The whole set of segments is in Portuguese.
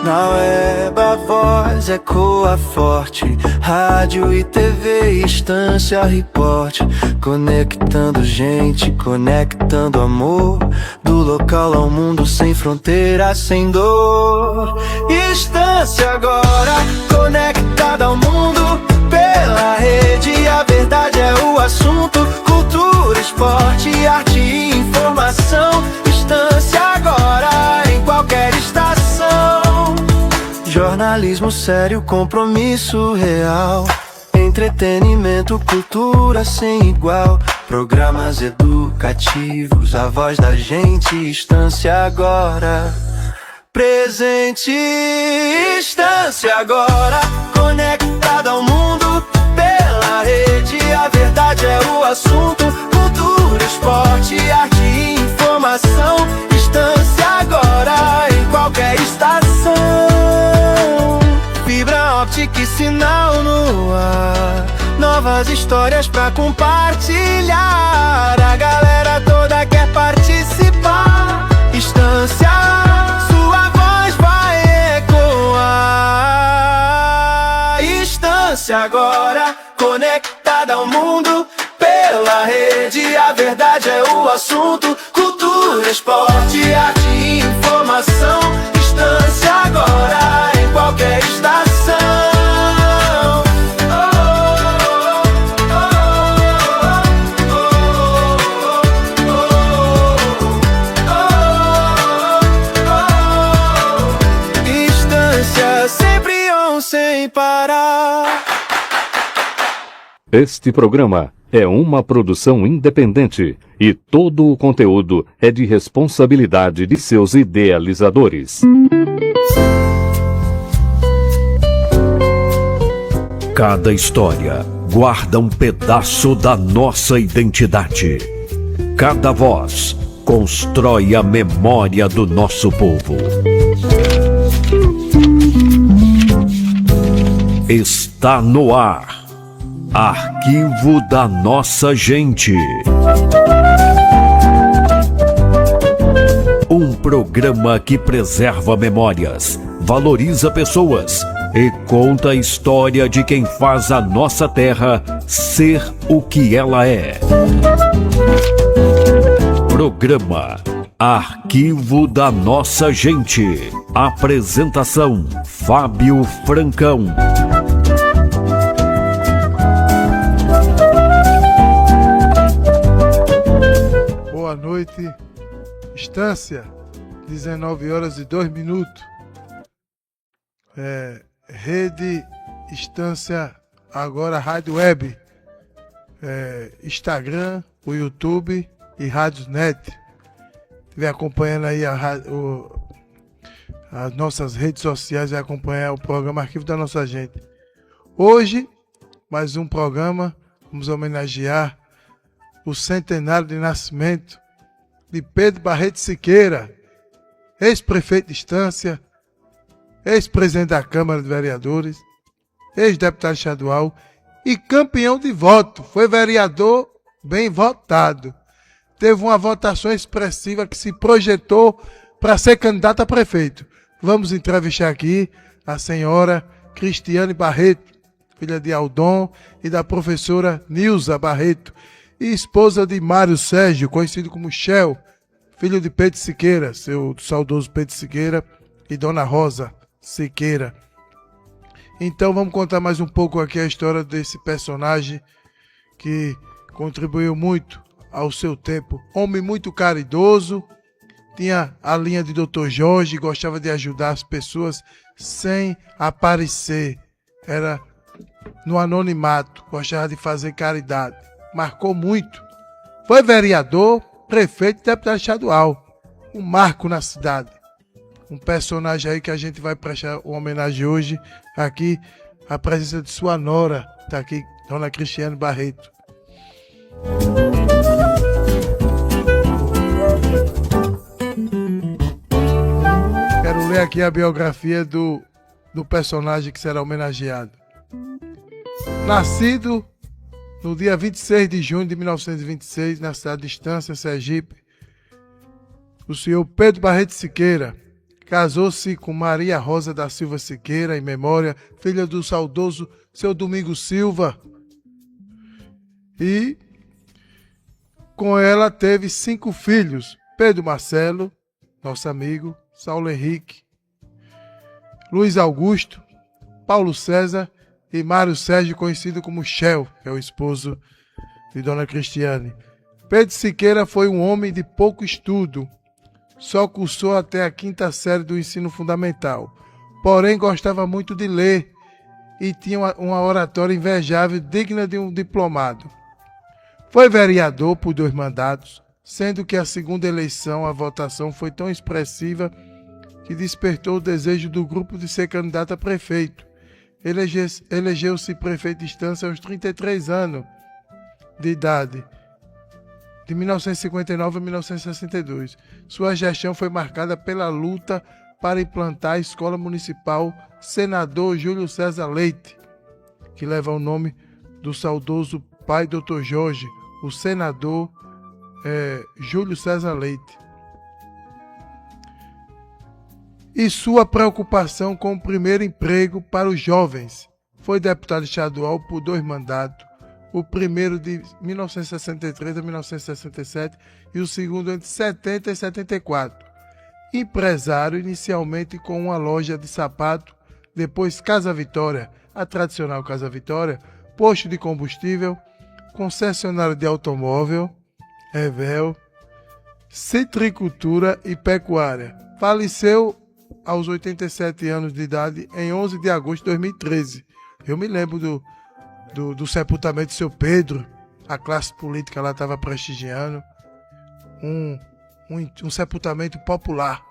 Na web a voz ecoa forte, rádio e TV, Estância Repórter, conectando gente, conectando amor, do local ao mundo, sem fronteira, sem dor. Estância agora, conectada ao mundo, pela rede, a verdade é o assunto. Cultura, esporte, arte e informação. Estância agora, em qualquer estação. Jornalismo sério, compromisso real. Entretenimento, cultura sem igual. Programas educativos, a voz da gente. Estância agora, presente. Estância agora, conectada ao mundo, pela rede, a verdade é o assunto. Cultura, esporte, arte e informação. Estância agora, em qualquer estação. Fibra óptica e sinal no ar, novas histórias pra compartilhar. A galera toda quer participar. Estância, sua voz vai ecoar. Estância agora, conectada ao mundo, pela rede, a verdade é o assunto. Cultura, esporte, arte e informação. Estância agora, em qualquer estação. Estância sempre on, sem parar. Este programa é uma produção independente e todo o conteúdo é de responsabilidade de seus idealizadores. Cada história guarda um pedaço da nossa identidade. Cada voz constrói a memória do nosso povo. Está no ar. Arquivo da Nossa Gente. Um programa que preserva memórias, valoriza pessoas e conta a história de quem faz a nossa terra ser o que ela é. Programa Arquivo da Nossa Gente. Apresentação: Fábio Francão. Boa noite, Estância, 19h02. Rede Estância agora, Rádio Web, Instagram, o YouTube e Rádios Net. Estiver acompanhando aí as nossas redes sociais, vai acompanhar o programa Arquivo da Nossa Gente. Hoje, mais um programa, vamos homenagear o centenário de nascimento de Pedro Barreto Siqueira, ex-prefeito de Estância, ex-presidente da Câmara de Vereadores, ex-deputado estadual e campeão de voto. Foi vereador bem votado. Teve uma votação expressiva que se projetou para ser candidato a prefeito. Vamos entrevistar aqui a senhora Cristiane Barreto, filha de Aldon e da professora Nilza Barreto, e esposa de Mário Sérgio, conhecido como Shell, filho de Pedro Siqueira, seu saudoso Pedro Siqueira, e Dona Rosa Siqueira. Então vamos contar mais um pouco aqui a história desse personagem que contribuiu muito ao seu tempo. Homem muito caridoso, tinha a linha de Dr. Jorge, gostava de ajudar as pessoas sem aparecer. Era no anonimato, gostava de fazer caridade. Marcou muito. Foi vereador, prefeito e deputado estadual. Um marco na cidade. Um personagem aí que a gente vai prestar uma homenagem hoje. Aqui, a presença de sua nora. Está aqui, Dona Cristiane Barreto. Quero ler aqui a biografia do personagem que será homenageado. Nascido No dia 26 de junho de 1926, na cidade de Estância, Sergipe, o senhor Pedro Barreto Siqueira casou-se com Maria Rosa da Silva Siqueira, em memória, filha do saudoso seu Domingos Silva. E com ela teve 5 filhos: Pedro Marcelo, nosso amigo, Saulo Henrique, Luiz Augusto, Paulo César e Mário Sérgio, conhecido como Shell, que é o esposo de Dona Cristiane. Pedro Siqueira foi um homem de pouco estudo, só cursou até a 5ª série do ensino fundamental, porém gostava muito de ler e tinha uma oratória invejável, digna de um diplomado. Foi vereador por 2 mandatos, sendo que a segunda eleição a votação foi tão expressiva que despertou o desejo do grupo de ser candidato a prefeito. Elegeu-se prefeito de Estância aos 33 anos de idade, de 1959 a 1962. Sua gestão foi marcada pela luta para implantar a Escola Municipal Senador Júlio César Leite, que leva o nome do saudoso pai Dr. Jorge, o senador Júlio César Leite. E sua preocupação com o primeiro emprego para os jovens. Foi deputado estadual por 2 mandatos, o primeiro de 1963 a 1967 e o segundo entre 70 e 74. Empresário, inicialmente com uma loja de sapato, depois Casa Vitória, a tradicional Casa Vitória, posto de combustível, concessionário de automóvel, Revel, citricultura e pecuária. Faleceu aos 87 anos de idade em 11 de agosto de 2013. Eu me lembro do sepultamento do seu Pedro. A classe política lá estava prestigiando um sepultamento popular,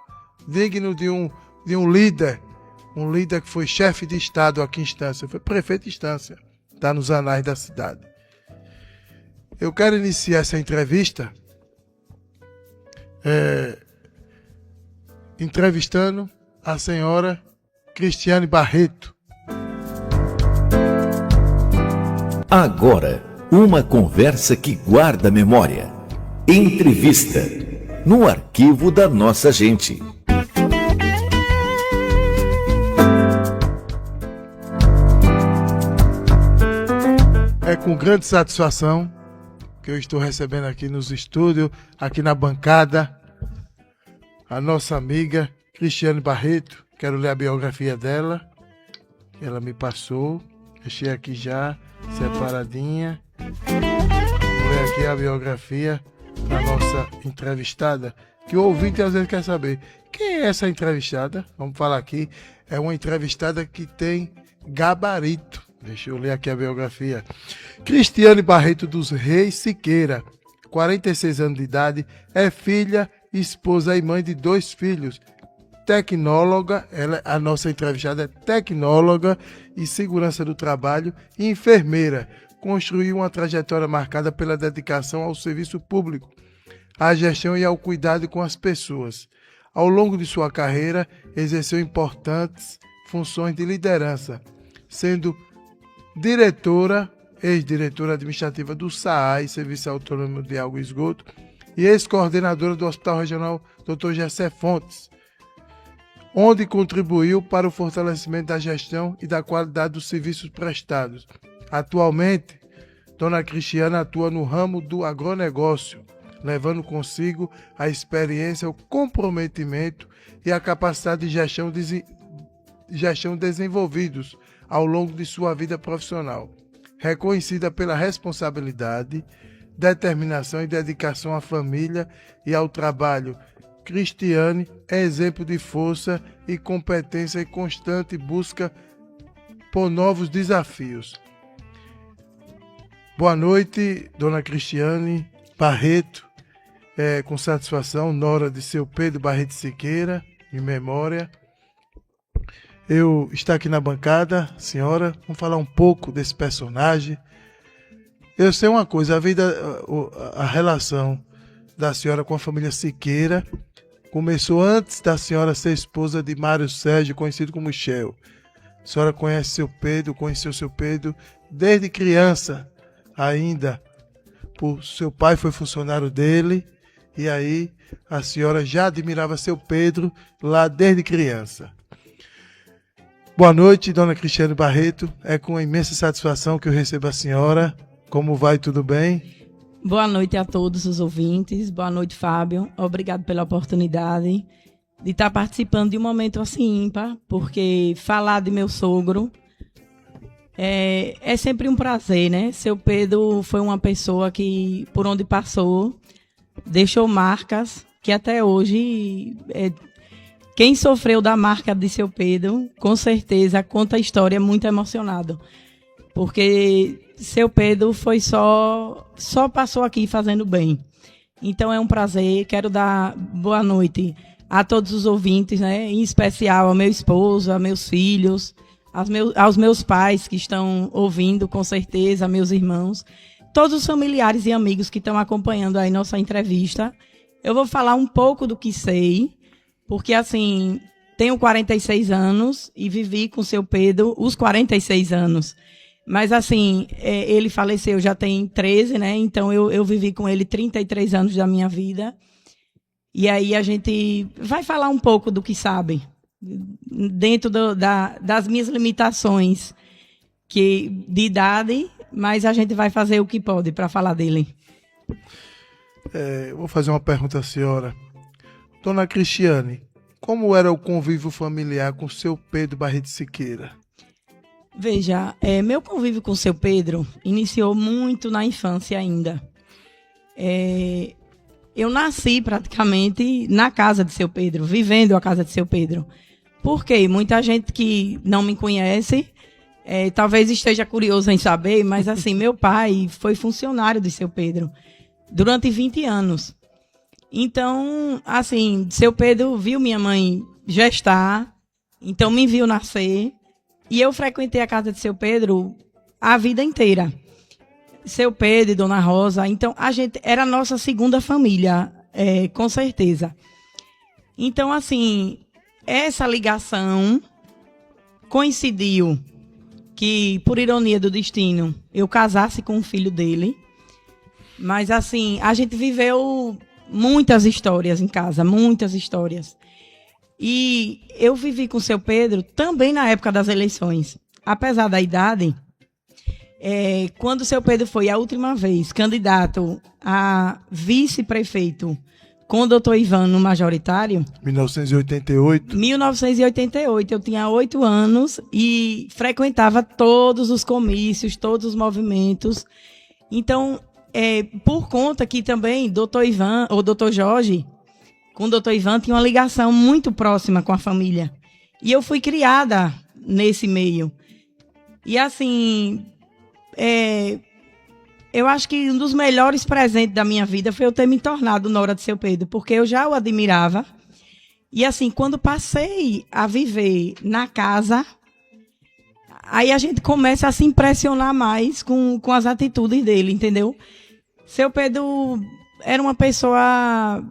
digno de um líder que foi chefe de Estado aqui em Estância, foi prefeito de Estância, está nos anais da cidade. Eu quero iniciar essa entrevista entrevistando a senhora Cristiane Barreto. Agora, uma conversa que guarda memória. Entrevista no arquivo da nossa gente. É com grande satisfação que eu estou recebendo aqui nos estúdios, aqui na bancada, a nossa amiga Cristiane Barreto. Quero ler a biografia dela, que ela me passou. Deixei aqui já, separadinha. Vou ler aqui a biografia da nossa entrevistada, que o ouvinte às vezes quer saber. Quem é essa entrevistada? Vamos falar aqui. É uma entrevistada que tem gabarito. Deixa eu ler aqui a biografia. Cristiane Barreto dos Reis Siqueira, 46 anos de idade, é filha, esposa e mãe de 2 filhos. Tecnóloga, a nossa entrevistada é tecnóloga e segurança do trabalho e enfermeira. Construiu uma trajetória marcada pela dedicação ao serviço público, à gestão e ao cuidado com as pessoas. Ao longo de sua carreira, exerceu importantes funções de liderança, sendo ex-diretora administrativa do SAAI, Serviço Autônomo de Água e Esgoto, e ex-coordenadora do Hospital Regional Dr. Gessé Fontes, onde contribuiu para o fortalecimento da gestão e da qualidade dos serviços prestados. Atualmente, Dona Cristiane atua no ramo do agronegócio, levando consigo a experiência, o comprometimento e a capacidade de gestão desenvolvidos ao longo de sua vida profissional. Reconhecida pela responsabilidade, determinação e dedicação à família e ao trabalho, Cristiane é exemplo de força e competência e constante busca por novos desafios. Boa noite, Dona Cristiane Barreto. Com satisfação, nora de seu Pedro Barreto Siqueira, em memória. Eu estou aqui na bancada, senhora, vamos falar um pouco desse personagem. Eu sei uma coisa, a relação da senhora com a família Siqueira começou antes da senhora ser esposa de Mário Sérgio, conhecido como Shell. A senhora conhece seu Pedro, conheceu seu Pedro desde criança, ainda, seu pai foi funcionário dele, e aí a senhora já admirava seu Pedro lá desde criança. Boa noite, dona Cristiane Barreto. É com imensa satisfação que eu recebo a senhora. Como vai? Tudo bem? Boa noite a todos os ouvintes. Boa noite, Fábio. Obrigado pela oportunidade de estar participando de um momento assim ímpar, porque falar de meu sogro é sempre um prazer, né? Seu Pedro foi uma pessoa que, por onde passou, deixou marcas que até hoje... Quem sofreu da marca de seu Pedro, com certeza, conta a história muito emocionado. Porque seu Pedro foi só passou aqui fazendo bem. Então é um prazer, quero dar boa noite a todos os ouvintes, né? Em especial ao meu esposo, a meus filhos, aos meus pais que estão ouvindo, com certeza, a meus irmãos, todos os familiares e amigos que estão acompanhando aí nossa entrevista. Eu vou falar um pouco do que sei, porque, assim, tenho 46 anos e vivi com seu Pedro os 46 anos. Mas, assim, ele faleceu já tem 13, né? Então, eu vivi com ele 33 anos da minha vida. E aí a gente vai falar um pouco do que sabe, dentro das minhas limitações de idade, mas a gente vai fazer o que pode para falar dele. Eu vou fazer uma pergunta à senhora. Dona Cristiane, como era o convívio familiar com seu Pedro Barreto Siqueira? Veja, meu convívio com seu Pedro iniciou muito na infância ainda. Eu nasci praticamente na casa de seu Pedro, vivendo a casa de seu Pedro. Por quê? Muita gente que não me conhece, talvez esteja curioso em saber, mas assim, meu pai foi funcionário de seu Pedro durante 20 anos. Então, assim, seu Pedro viu minha mãe gestar, então me viu nascer, e eu frequentei a casa de seu Pedro a vida inteira. Seu Pedro e Dona Rosa, então a gente era a nossa segunda família, com certeza. Então, assim, essa ligação coincidiu que, por ironia do destino, eu casasse com um filho dele, mas assim, a gente viveu muitas histórias em casa, muitas histórias. E eu vivi com seu Pedro também na época das eleições. Apesar da idade, quando seu Pedro foi a última vez candidato a vice-prefeito com o doutor Ivan no majoritário... 1988. 1988, eu tinha 8 anos e frequentava todos os comícios, todos os movimentos. Então... por conta que também doutor Ivan, ou doutor Jorge, com o doutor Ivan, tinha uma ligação muito próxima com a família. E eu fui criada nesse meio. E assim, eu acho que um dos melhores presentes da minha vida foi eu ter me tornado nora de seu Pedro, porque eu já o admirava. E assim, quando passei a viver na casa, aí a gente começa a se impressionar mais com as atitudes dele, entendeu? Seu Pedro era uma pessoa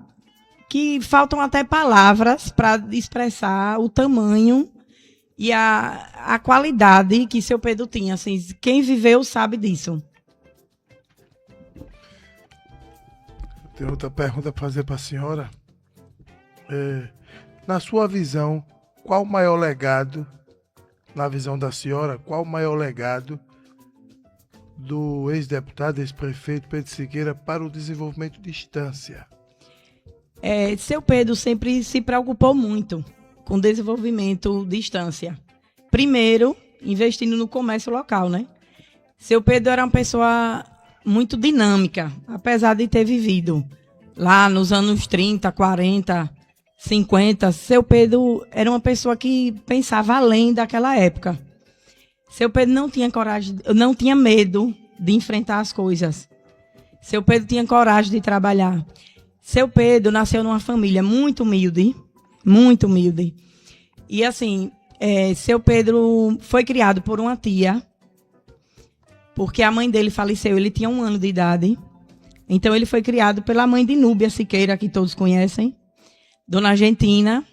que faltam até palavras para expressar o tamanho e a qualidade que seu Pedro tinha. Assim, quem viveu sabe disso. Tem outra pergunta para fazer para a senhora. Na sua visão, qual o maior legado, na visão da senhora, qual o maior legado do ex-deputado, ex-prefeito Pedro Siqueira para o desenvolvimento de Estância? Seu Pedro sempre se preocupou muito com o desenvolvimento de Estância. Primeiro, investindo no comércio local, né? Seu Pedro era uma pessoa muito dinâmica, apesar de ter vivido lá nos anos 30, 40, 50. Seu Pedro era uma pessoa que pensava além daquela época. Seu Pedro não tinha coragem, não tinha medo de enfrentar as coisas. Seu Pedro tinha coragem de trabalhar. Seu Pedro nasceu numa família muito humilde, muito humilde. E assim, seu Pedro foi criado por uma tia, porque a mãe dele faleceu, ele tinha 1 ano de idade. Então ele foi criado pela mãe de Núbia Siqueira, que todos conhecem, Dona Argentina.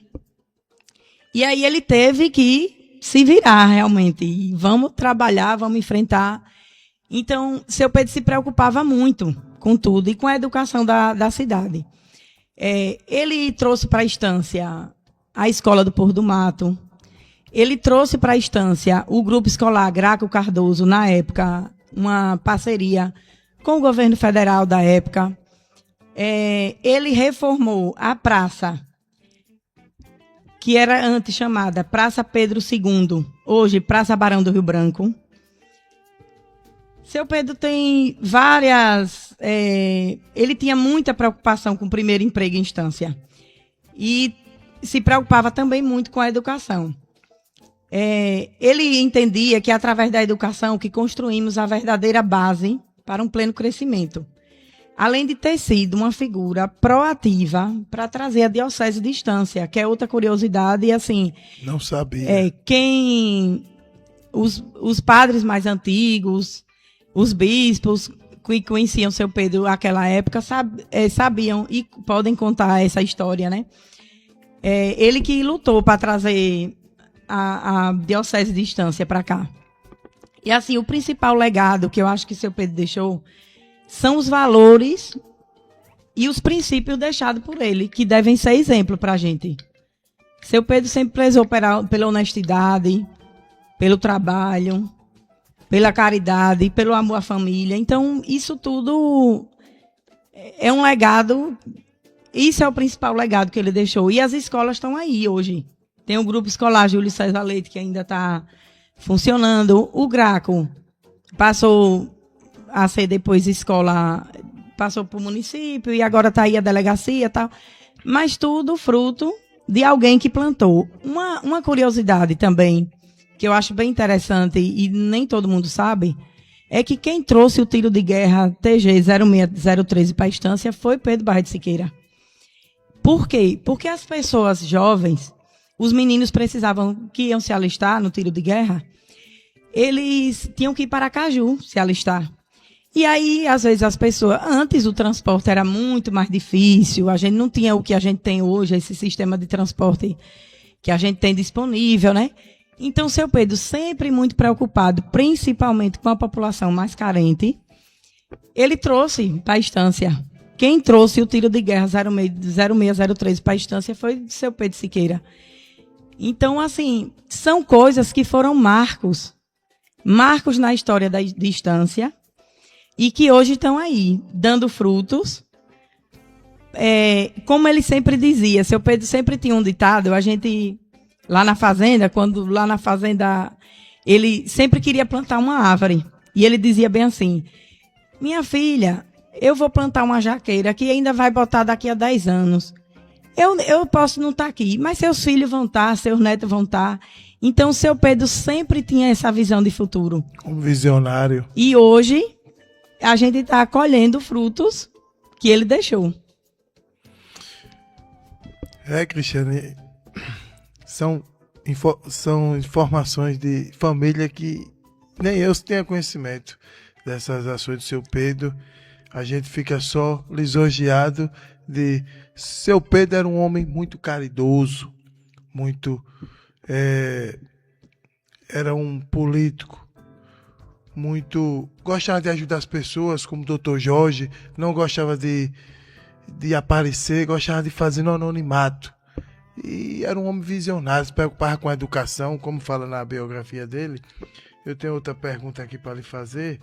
E aí ele teve que se virar realmente. E vamos trabalhar, vamos enfrentar. Então, seu Pedro se preocupava muito com tudo e com a educação da cidade. Ele trouxe para a estância a Escola do Pôr do Mato. Ele trouxe para a estância o Grupo Escolar Graco Cardoso, na época, uma parceria com o governo federal da época. Ele reformou a praça, que era antes chamada Praça Pedro II, hoje Praça Barão do Rio Branco. Seu Pedro tem várias... ele tinha muita preocupação com o primeiro emprego em instância. E se preocupava também muito com a educação. Ele entendia que, através da educação, que construímos a verdadeira base para um pleno crescimento. Além de ter sido uma figura proativa para trazer a diocese de Estância, que é outra curiosidade, e assim... Não sabia. Os padres mais antigos, os bispos que conheciam seu Pedro naquela época, sabiam e podem contar essa história, né? Ele que lutou para trazer a diocese de Estância para cá. E assim, o principal legado que eu acho que seu Pedro deixou são os valores e os princípios deixados por ele, que devem ser exemplo para a gente. Seu Pedro sempre prezou pela honestidade, pelo trabalho, pela caridade, pelo amor à família. Então, isso tudo é um legado. Isso é o principal legado que ele deixou. E as escolas estão aí hoje. Tem o Grupo Escolar Júlio César Leite, que ainda está funcionando. O Graco passou a ser depois escola, passou para o município e agora está aí a delegacia e tal. Mas tudo fruto de alguém que plantou. Uma curiosidade também, que eu acho bem interessante e nem todo mundo sabe, é que quem trouxe o tiro de guerra TG 06013 para a Estância foi Pedro Barreto Siqueira. Por quê? Porque as pessoas jovens, os meninos precisavam, que iam se alistar no tiro de guerra, eles tinham que ir para Aracaju se alistar. E aí, às vezes, as pessoas... Antes, o transporte era muito mais difícil. A gente não tinha o que a gente tem hoje, esse sistema de transporte que a gente tem disponível, né? Então, seu Pedro, sempre muito preocupado, principalmente com a população mais carente, ele trouxe para a Estância. Quem trouxe o tiro de guerra 06013 para a Estância foi seu Pedro Siqueira. Então, assim, são coisas que foram marcos na história de Estância, e que hoje estão aí, dando frutos. Como ele sempre dizia, seu Pedro sempre tinha um ditado, a gente, lá na fazenda, ele sempre queria plantar uma árvore. E ele dizia bem assim, minha filha, eu vou plantar uma jaqueira que ainda vai botar daqui a 10 anos. Eu posso não estar aqui, mas seus filhos vão estar, seus netos vão estar. Então, seu Pedro sempre tinha essa visão de futuro. Um visionário. E hoje a gente está colhendo frutos que ele deixou. Cristiane, são informações de família que nem eu tenho conhecimento dessas ações do seu Pedro. A gente fica só lisonjeado de... Seu Pedro era um homem muito caridoso, muito... era um político muito... Gostava de ajudar as pessoas, como o Dr. Jorge, não gostava de aparecer, gostava de fazer no anonimato. E era um homem visionário, se preocupava com a educação, como fala na biografia dele. Eu tenho outra pergunta aqui para lhe fazer,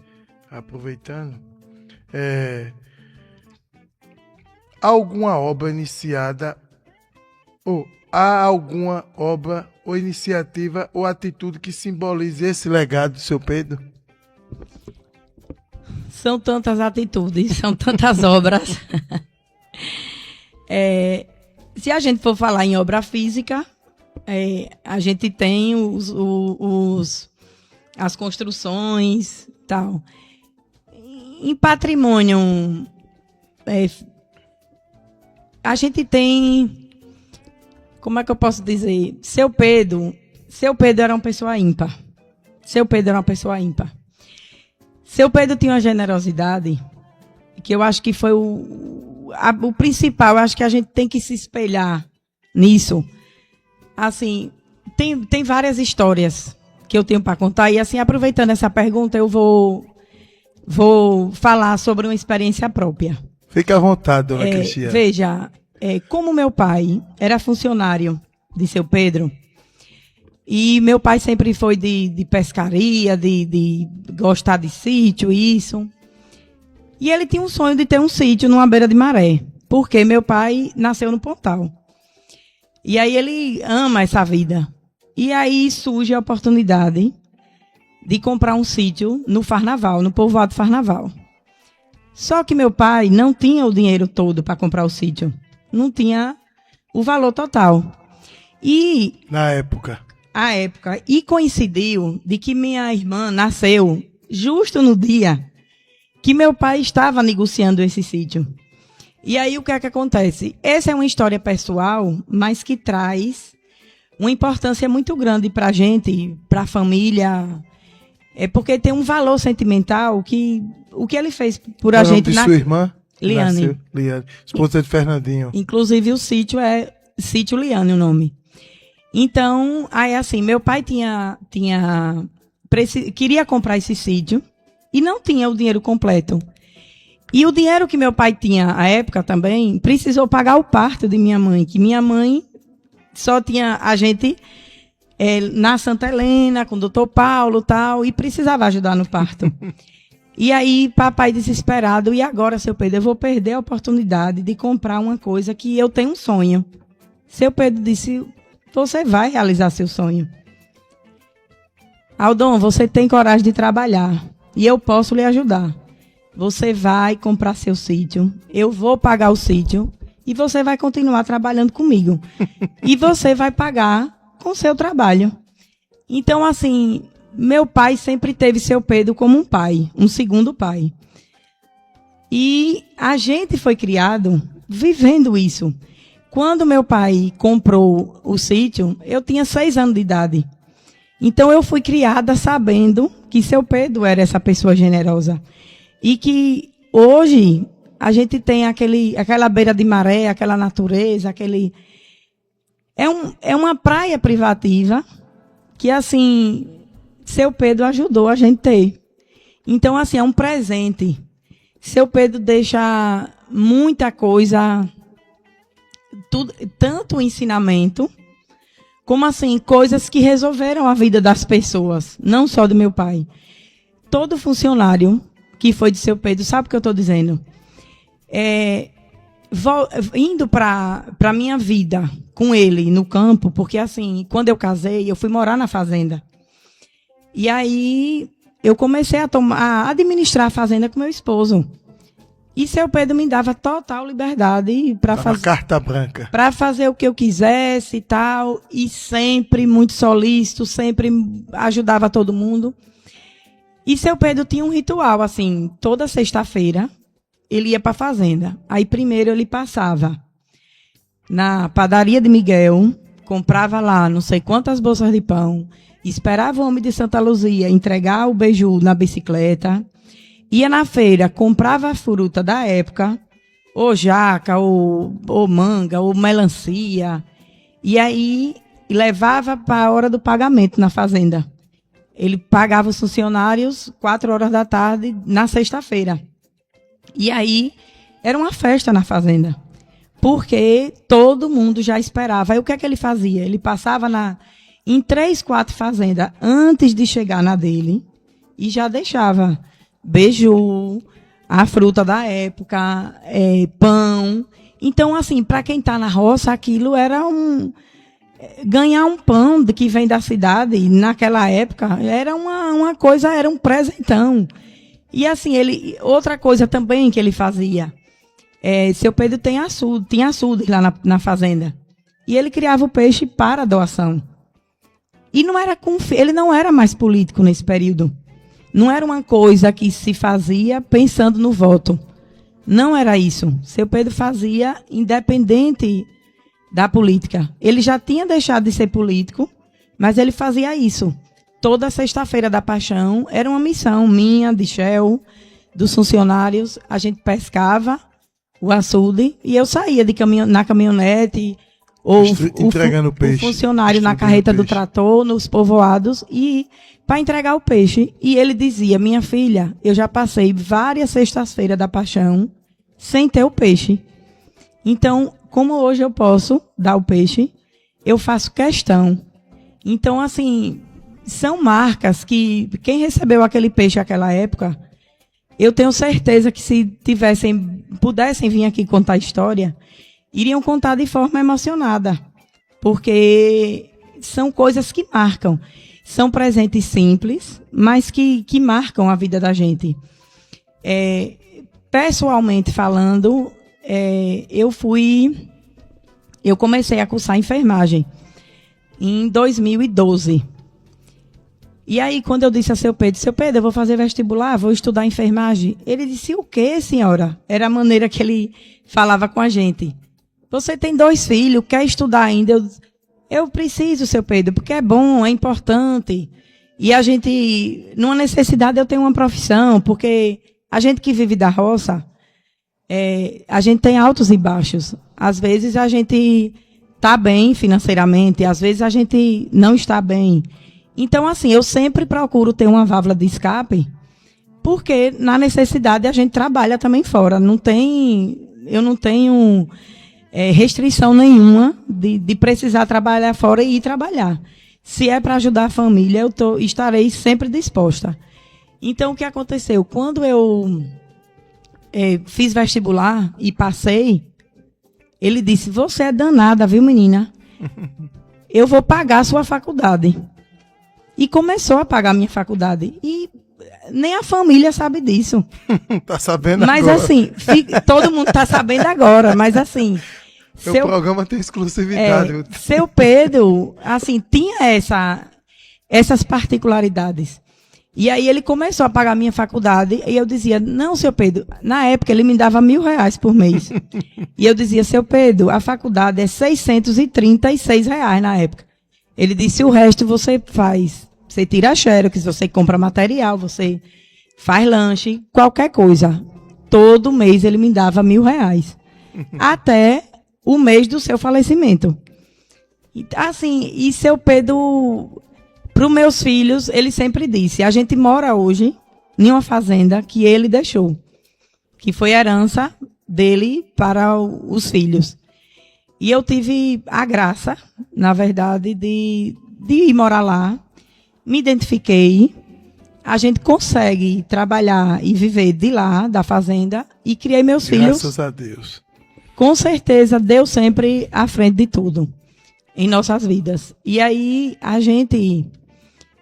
aproveitando. Alguma obra iniciada, ou há alguma obra, ou iniciativa, ou atitude que simbolize esse legado do seu Pedro? São tantas atitudes, são tantas obras. Se a gente for falar em obra física, a gente tem as construções e tal. Em patrimônio, a gente tem, como é que eu posso dizer? Seu Pedro era uma pessoa ímpar. Seu Pedro tinha uma generosidade que eu acho que foi o principal. Eu acho que a gente tem que se espelhar nisso. Assim, tem várias histórias que eu tenho para contar. E assim, aproveitando essa pergunta, eu vou vou falar sobre uma experiência própria. Fique à vontade, dona Cristiane. Veja, como meu pai era funcionário de Seu Pedro, e meu pai sempre foi de pescaria, de gostar de sítio, isso. E ele tinha um sonho de ter um sítio numa beira de maré, porque meu pai nasceu no Pontal. E aí ele ama essa vida. E aí surge a oportunidade de comprar um sítio no Farnaval, no povoado Farnaval. Só que meu pai não tinha o dinheiro todo para comprar o sítio. Não tinha o valor total. E Na época. E coincidiu de que minha irmã nasceu justo no dia que meu pai estava negociando esse sítio. E aí o que é que acontece? Essa é uma história pessoal, mas que traz uma importância muito grande para a gente, para a família, porque tem um valor sentimental que o que ele fez por a gente... Sua irmã? Liane. Liane, esposa de Fernandinho. Inclusive o sítio é Sítio Liane o nome. Então, aí assim, meu pai queria comprar esse sítio e não tinha o dinheiro completo. E o dinheiro que meu pai tinha à época também precisou pagar o parto de minha mãe, que minha mãe só tinha a gente na Santa Helena, com o doutor Paulo e tal, e precisava ajudar no parto. E aí, papai desesperado, e agora, seu Pedro, eu vou perder a oportunidade de comprar uma coisa que eu tenho um sonho. Seu Pedro disse, você vai realizar seu sonho. Aldon, você tem coragem de trabalhar, e eu posso lhe ajudar. Você vai comprar seu sítio, eu vou pagar o sítio, e você vai continuar trabalhando comigo. E você vai pagar com seu trabalho. Então, assim, meu pai sempre teve seu Pedro como um pai, um segundo pai. E a gente foi criado vivendo isso. Quando meu pai comprou o sítio, eu tinha 6 anos de idade. Então, eu fui criada sabendo que seu Pedro era essa pessoa generosa. E que hoje a gente tem aquela beira de maré, aquela natureza, É uma praia privativa que, assim, seu Pedro ajudou a gente a ter. Então, assim, é um presente. Seu Pedro deixa muita coisa, tanto ensinamento, como, assim, coisas que resolveram a vida das pessoas, não só do meu pai. Todo funcionário que foi de seu Pedro, sabe o que eu estou dizendo? Indo para a minha vida com ele no campo, porque assim, quando eu casei, eu fui morar na fazenda. E aí eu comecei a administrar a fazenda com meu esposo. E seu Pedro me dava total liberdade para fazer carta branca. Para fazer o que eu quisesse e tal, e sempre muito solícito, sempre ajudava todo mundo. E seu Pedro tinha um ritual assim, toda sexta-feira ele ia para a fazenda. Aí primeiro ele passava na padaria de Miguel, comprava lá não sei quantas bolsas de pão, esperava o homem de Santa Luzia entregar o beiju na bicicleta, ia na feira, comprava a fruta da época, ou jaca, ou manga, ou melancia, e aí levava para a hora do pagamento na fazenda. Ele pagava os funcionários 4 horas da tarde na sexta-feira. E aí, era uma festa na fazenda, porque todo mundo já esperava. Aí o que é que ele fazia? Ele passava em 3, 4 fazendas antes de chegar na dele e já deixava beiju, a fruta da época, pão. Então, assim, para quem está na roça, aquilo era ganhar um pão que vem da cidade, naquela época, era uma coisa, era um presentão. E assim, outra coisa também que ele fazia, seu Pedro tinha açude lá na fazenda. E ele criava o peixe para doação. E ele não era mais político nesse período. Não era uma coisa que se fazia pensando no voto. Não era isso. Seu Pedro fazia independente da política. Ele já tinha deixado de ser político, mas ele fazia isso. Toda sexta-feira da Paixão era uma missão minha, de Shell, dos funcionários. A gente pescava o açude e eu saía na caminhonete Ou entregando o peixe. funcionário na carreta do trator, nos povoados, e para entregar o peixe. E ele dizia, minha filha, eu já passei várias sextas-feiras da paixão sem ter o peixe. Então, como hoje eu posso dar o peixe, eu faço questão. Então, assim, são marcas que quem recebeu aquele peixe naquela época, eu tenho certeza que se pudessem vir aqui contar a história, iriam contar de forma emocionada, porque são coisas que marcam. São presentes simples, mas que marcam a vida da gente. Pessoalmente falando, eu comecei a cursar enfermagem em 2012. E aí, quando eu disse a seu Pedro, eu vou fazer vestibular, vou estudar enfermagem. Ele disse, o quê, senhora? Era a maneira que ele falava com a gente. Você tem 2 filhos, quer estudar ainda? Eu preciso, seu Pedro, porque é bom, é importante. E a gente, numa necessidade, eu tenho uma profissão, porque a gente que vive da roça, a gente tem altos e baixos. Às vezes a gente está bem financeiramente, às vezes a gente não está bem. Então, assim, eu sempre procuro ter uma válvula de escape, porque na necessidade a gente trabalha também fora. Eu não tenho restrição nenhuma de precisar trabalhar fora e ir trabalhar. Se é para ajudar a família, estarei sempre disposta. Então, o que aconteceu? Quando eu fiz vestibular e passei, ele disse, você é danada, viu, menina? Eu vou pagar a sua faculdade. E começou a pagar a minha faculdade. E nem a família sabe disso. Tá sabendo mas, agora. Mas assim, todo mundo tá sabendo agora, mas assim... O programa tem exclusividade. Seu Pedro, assim, tinha essas particularidades. E aí ele começou a pagar a minha faculdade e eu dizia, não, seu Pedro, na época ele me dava R$1.000 por mês. E eu dizia, seu Pedro, a faculdade é R$636 na época. Ele disse, o resto você faz. Você tira xerox, você compra material, você faz lanche, qualquer coisa. Todo mês ele me dava R$1.000. Até o mês do seu falecimento. Assim, e seu Pedro, para os meus filhos, ele sempre disse, a gente mora hoje em uma fazenda que ele deixou, que foi herança dele para os filhos. E eu tive a graça, na verdade, de ir morar lá, me identifiquei, a gente consegue trabalhar e viver de lá, da fazenda, e criei meus filhos. Graças a Deus. Com certeza, Deus sempre à frente de tudo em nossas vidas. E aí,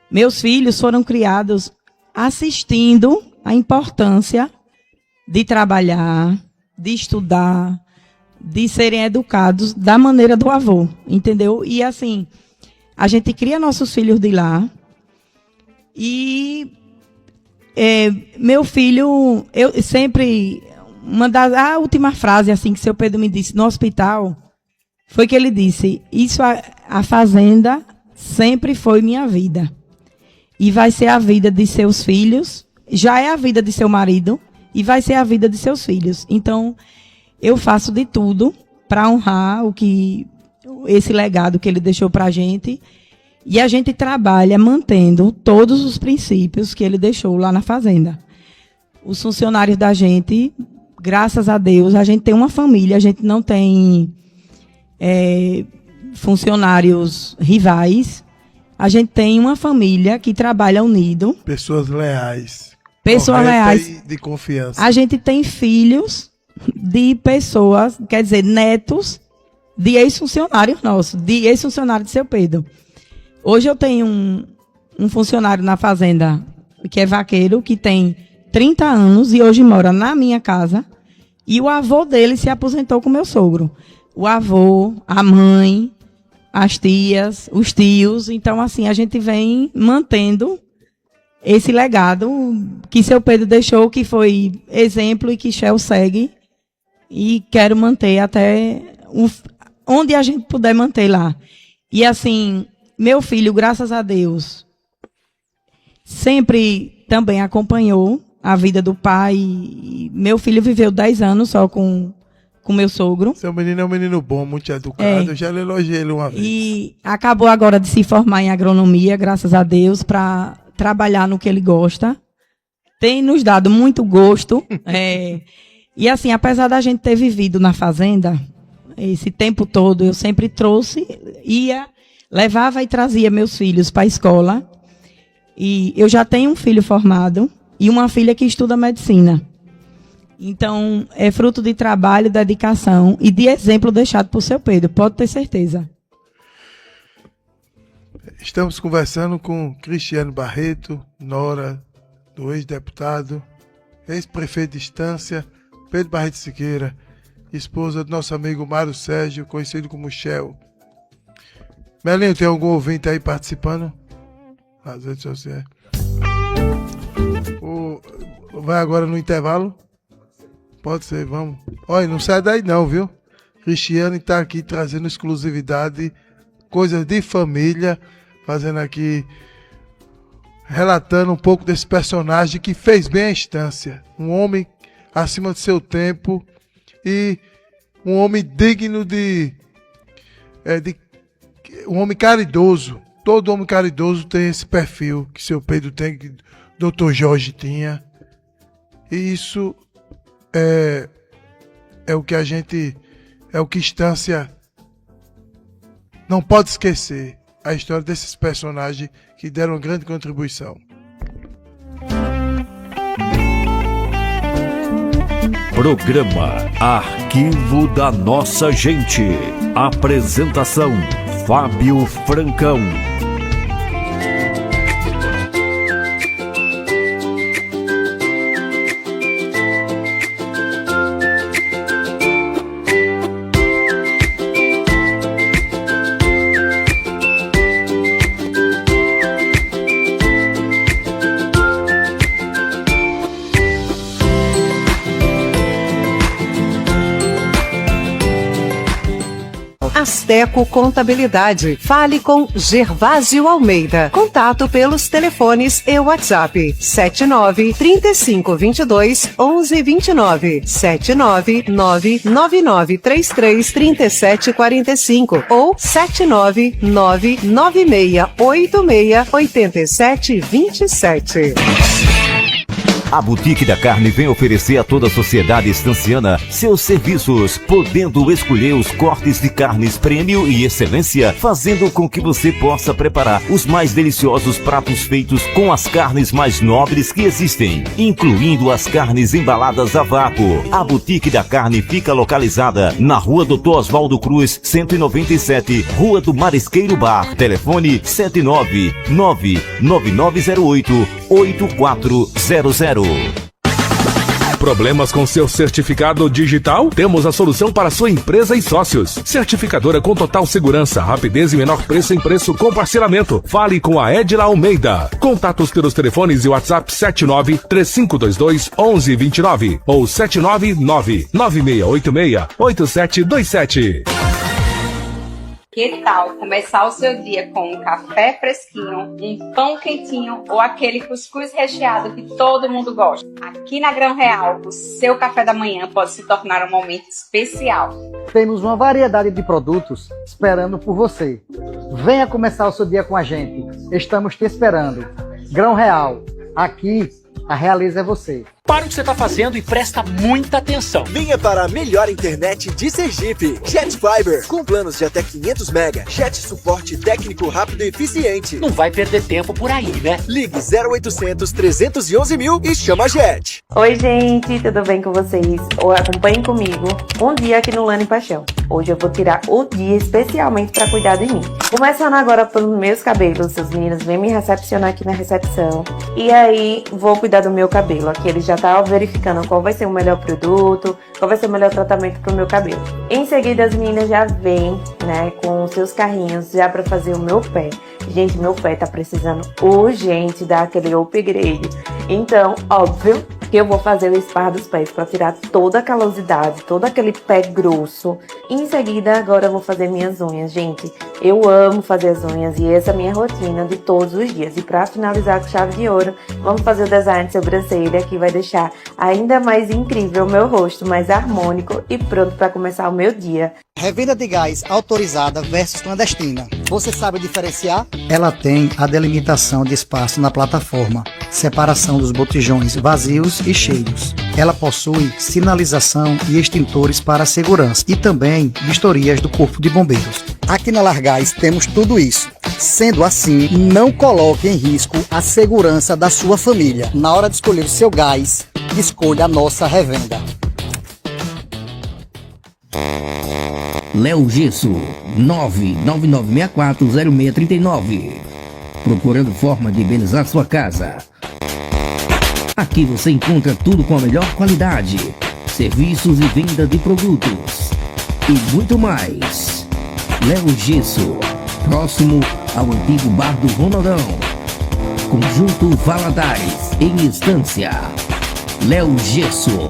meus filhos foram criados assistindo a importância de trabalhar, de estudar, de serem educados da maneira do avô, entendeu? E assim, a gente cria nossos filhos de lá e meu filho, eu sempre... a última frase assim que seu Pedro me disse no hospital foi que ele disse, a fazenda sempre foi minha vida e vai ser a vida de seus filhos, já é a vida de seu marido e vai ser a vida de seus filhos. Então eu faço de tudo para honrar esse legado que ele deixou para a gente, e a gente trabalha mantendo todos os princípios que ele deixou lá na fazenda. Os funcionários da gente, graças a Deus, a gente tem uma família, a gente não tem funcionários rivais, a gente tem uma família que trabalha unido. Pessoas leais. Pessoas leais. E de confiança. A gente tem filhos de pessoas, quer dizer, netos de ex-funcionários nossos, de ex-funcionários de seu Pedro. Hoje eu tenho um funcionário na fazenda que é vaqueiro, que tem 30 anos e hoje mora na minha casa. E o avô dele se aposentou com meu sogro. O avô, a mãe, as tias, os tios. Então, assim, a gente vem mantendo esse legado que seu Pedro deixou, que foi exemplo e que Shell segue. E quero manter até onde a gente puder manter lá. E, assim, meu filho, graças a Deus, sempre também acompanhou a vida do pai. Meu filho viveu 10 anos só com com meu sogro. Seu menino é um menino bom, muito educado. Eu já elogiei ele uma vez. E acabou agora de se formar em agronomia, graças a Deus, para trabalhar no que ele gosta. Tem nos dado muito gosto. E assim, apesar da gente ter vivido na fazenda, esse tempo todo, eu sempre trouxe, levava e trazia meus filhos para a escola. E eu já tenho um filho formado e uma filha que estuda medicina. Então, é fruto de trabalho, dedicação e de exemplo deixado por seu Pedro, pode ter certeza. Estamos conversando com Cristiano Barreto, nora do ex-deputado, ex-prefeito de Estância, Pedro Barreto Siqueira, esposa do nosso amigo Mário Sérgio, conhecido como Shell. Melinho, tem algum ouvinte aí participando? Nas redes sociais. Vai agora no intervalo? Pode ser, vamos. Olha, não sai daí não, viu? Cristiano está aqui trazendo exclusividade, coisas de família, fazendo aqui, relatando um pouco desse personagem que fez bem a Estância. Um homem acima de seu tempo e um homem digno um homem caridoso. Todo homem caridoso tem esse perfil que seu Pedro tem, que Dr. Jorge tinha. E isso é o que Estância não pode esquecer. A história desses personagens que deram uma grande contribuição. Programa Arquivo da Nossa Gente. Apresentação: Fábio Francão. Asteco Contabilidade. Fale com Gervásio Almeida. Contato pelos telefones e WhatsApp 79-3522-1129, 79999333745 ou 79996868727. A Boutique da Carne vem oferecer a toda a sociedade estanciana seus serviços, podendo escolher os cortes de carnes prêmio e excelência, fazendo com que você possa preparar os mais deliciosos pratos feitos com as carnes mais nobres que existem, incluindo as carnes embaladas a vácuo. A Boutique da Carne fica localizada na Rua Dr. Oswaldo Cruz, 197, Rua do Marisqueiro Bar. Telefone 7999908-8400. Problemas com seu certificado digital? Temos a solução para sua empresa e sócios. Certificadora com total segurança, rapidez e menor preço em preço com parcelamento. Fale com a Edila Almeida. Contatos pelos telefones e WhatsApp 79-3522-1129 ou 799-9686-8727. Que tal começar o seu dia com um café fresquinho, um pão quentinho ou aquele cuscuz recheado que todo mundo gosta? Aqui na Grão Real, o seu café da manhã pode se tornar um momento especial. Temos uma variedade de produtos esperando por você. Venha começar o seu dia com a gente. Estamos te esperando. Grão Real, aqui a Realiza é você. Para o que você está fazendo e presta muita atenção. Venha para a melhor internet de Sergipe. Jet Fiber, com planos de até 500 MB. Jet suporte técnico rápido e eficiente. Não vai perder tempo por aí, né? Ligue 0800 311 mil e chama a Jet. Oi, gente, tudo bem com vocês? Acompanhem comigo um dia aqui no Lane Paixão. Hoje eu vou tirar o dia especialmente para cuidar de mim. Começando agora pelos meus cabelos. Os meninos vêm me recepcionar aqui na recepção. E aí vou cuidar do meu cabelo. Aqui eles já tá verificando qual vai ser o melhor produto, qual vai ser o melhor tratamento pro meu cabelo. Em seguida as meninas já vêm, né, com os seus carrinhos já para fazer o meu pé. Gente, meu pé tá precisando urgente dar aquele upgrade. Então, óbvio, que eu vou fazer o esparro dos pés para tirar toda a calosidade, todo aquele pé grosso. E em seguida, agora eu vou fazer minhas unhas. Gente, eu amo fazer as unhas e essa é a minha rotina de todos os dias. E para finalizar com chave de ouro, vamos fazer o design de sobrancelha, que vai deixar ainda mais incrível o meu rosto, mais harmônico e pronto para começar o meu dia. Revenda de gás autorizada versus clandestina. Você sabe diferenciar? Ela tem a delimitação de espaço na plataforma, separação dos botijões vazios e cheios. Ela possui sinalização e extintores para segurança e também vistorias do Corpo de Bombeiros. Aqui na Largás temos tudo isso. Sendo assim, não coloque em risco a segurança da sua família. Na hora de escolher o seu gás, escolha a nossa revenda. Léo Gesso, 999640639. Procurando forma de embelezar sua casa. Aqui você encontra tudo com a melhor qualidade, serviços e venda de produtos e muito mais. Léo Gesso, próximo ao antigo bar do Ronaldão. Conjunto Valadares, em Estância. Léo Gesso.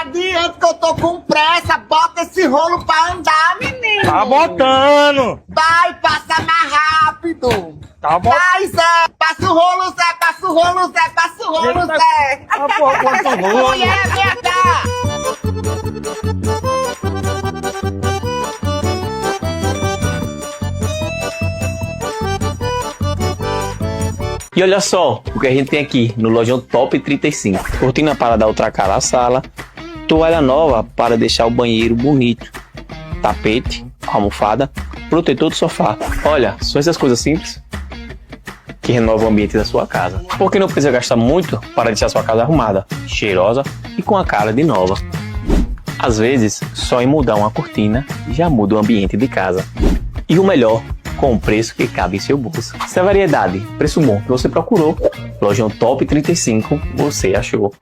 Adiante que eu tô com pressa, bota esse rolo pra andar, menino. Tá botando. Vai, passa mais rápido. Tá bom. Vai, Zé, passa o rolo, Zé, passa o rolo, Zé, passa o rolo, Zé. Tá bom, passa o rolo. Mulher, vem cá. E olha só o que a gente tem aqui no Lojão Top 35. Cortina para dar outra cara à sala, toalha nova para deixar o banheiro bonito, tapete, almofada, protetor do sofá. Olha, são essas coisas simples que renovam o ambiente da sua casa. Porque não precisa gastar muito para deixar sua casa arrumada, cheirosa e com a cara de nova. Às vezes, só em mudar uma cortina já muda o ambiente de casa. E o melhor, com um preço que cabe em seu bolso. Se a variedade, preço bom que você procurou, Lojão Top 35, você achou.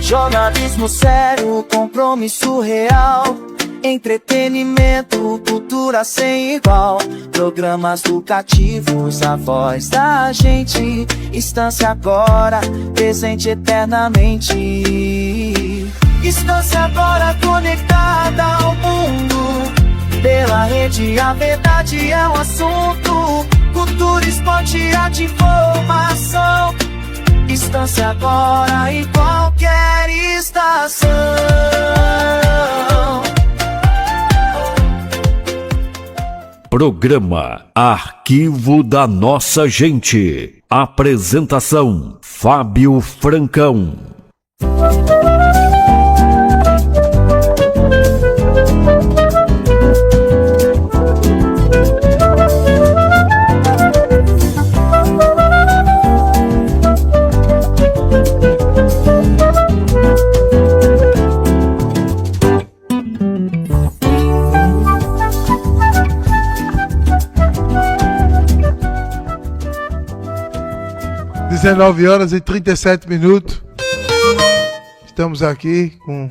Jornalismo sério, compromisso real, entretenimento, cultura sem igual, programas educativos, a voz da gente, Estância agora, presente eternamente. Estância agora conectada ao mundo, pela rede a verdade é um assunto, cultura, esporte, arte, informação. Estância agora em qualquer estação. Programa Arquivo da Nossa Gente. Apresentação: Fábio Francão. Às 19h37. Estamos aqui com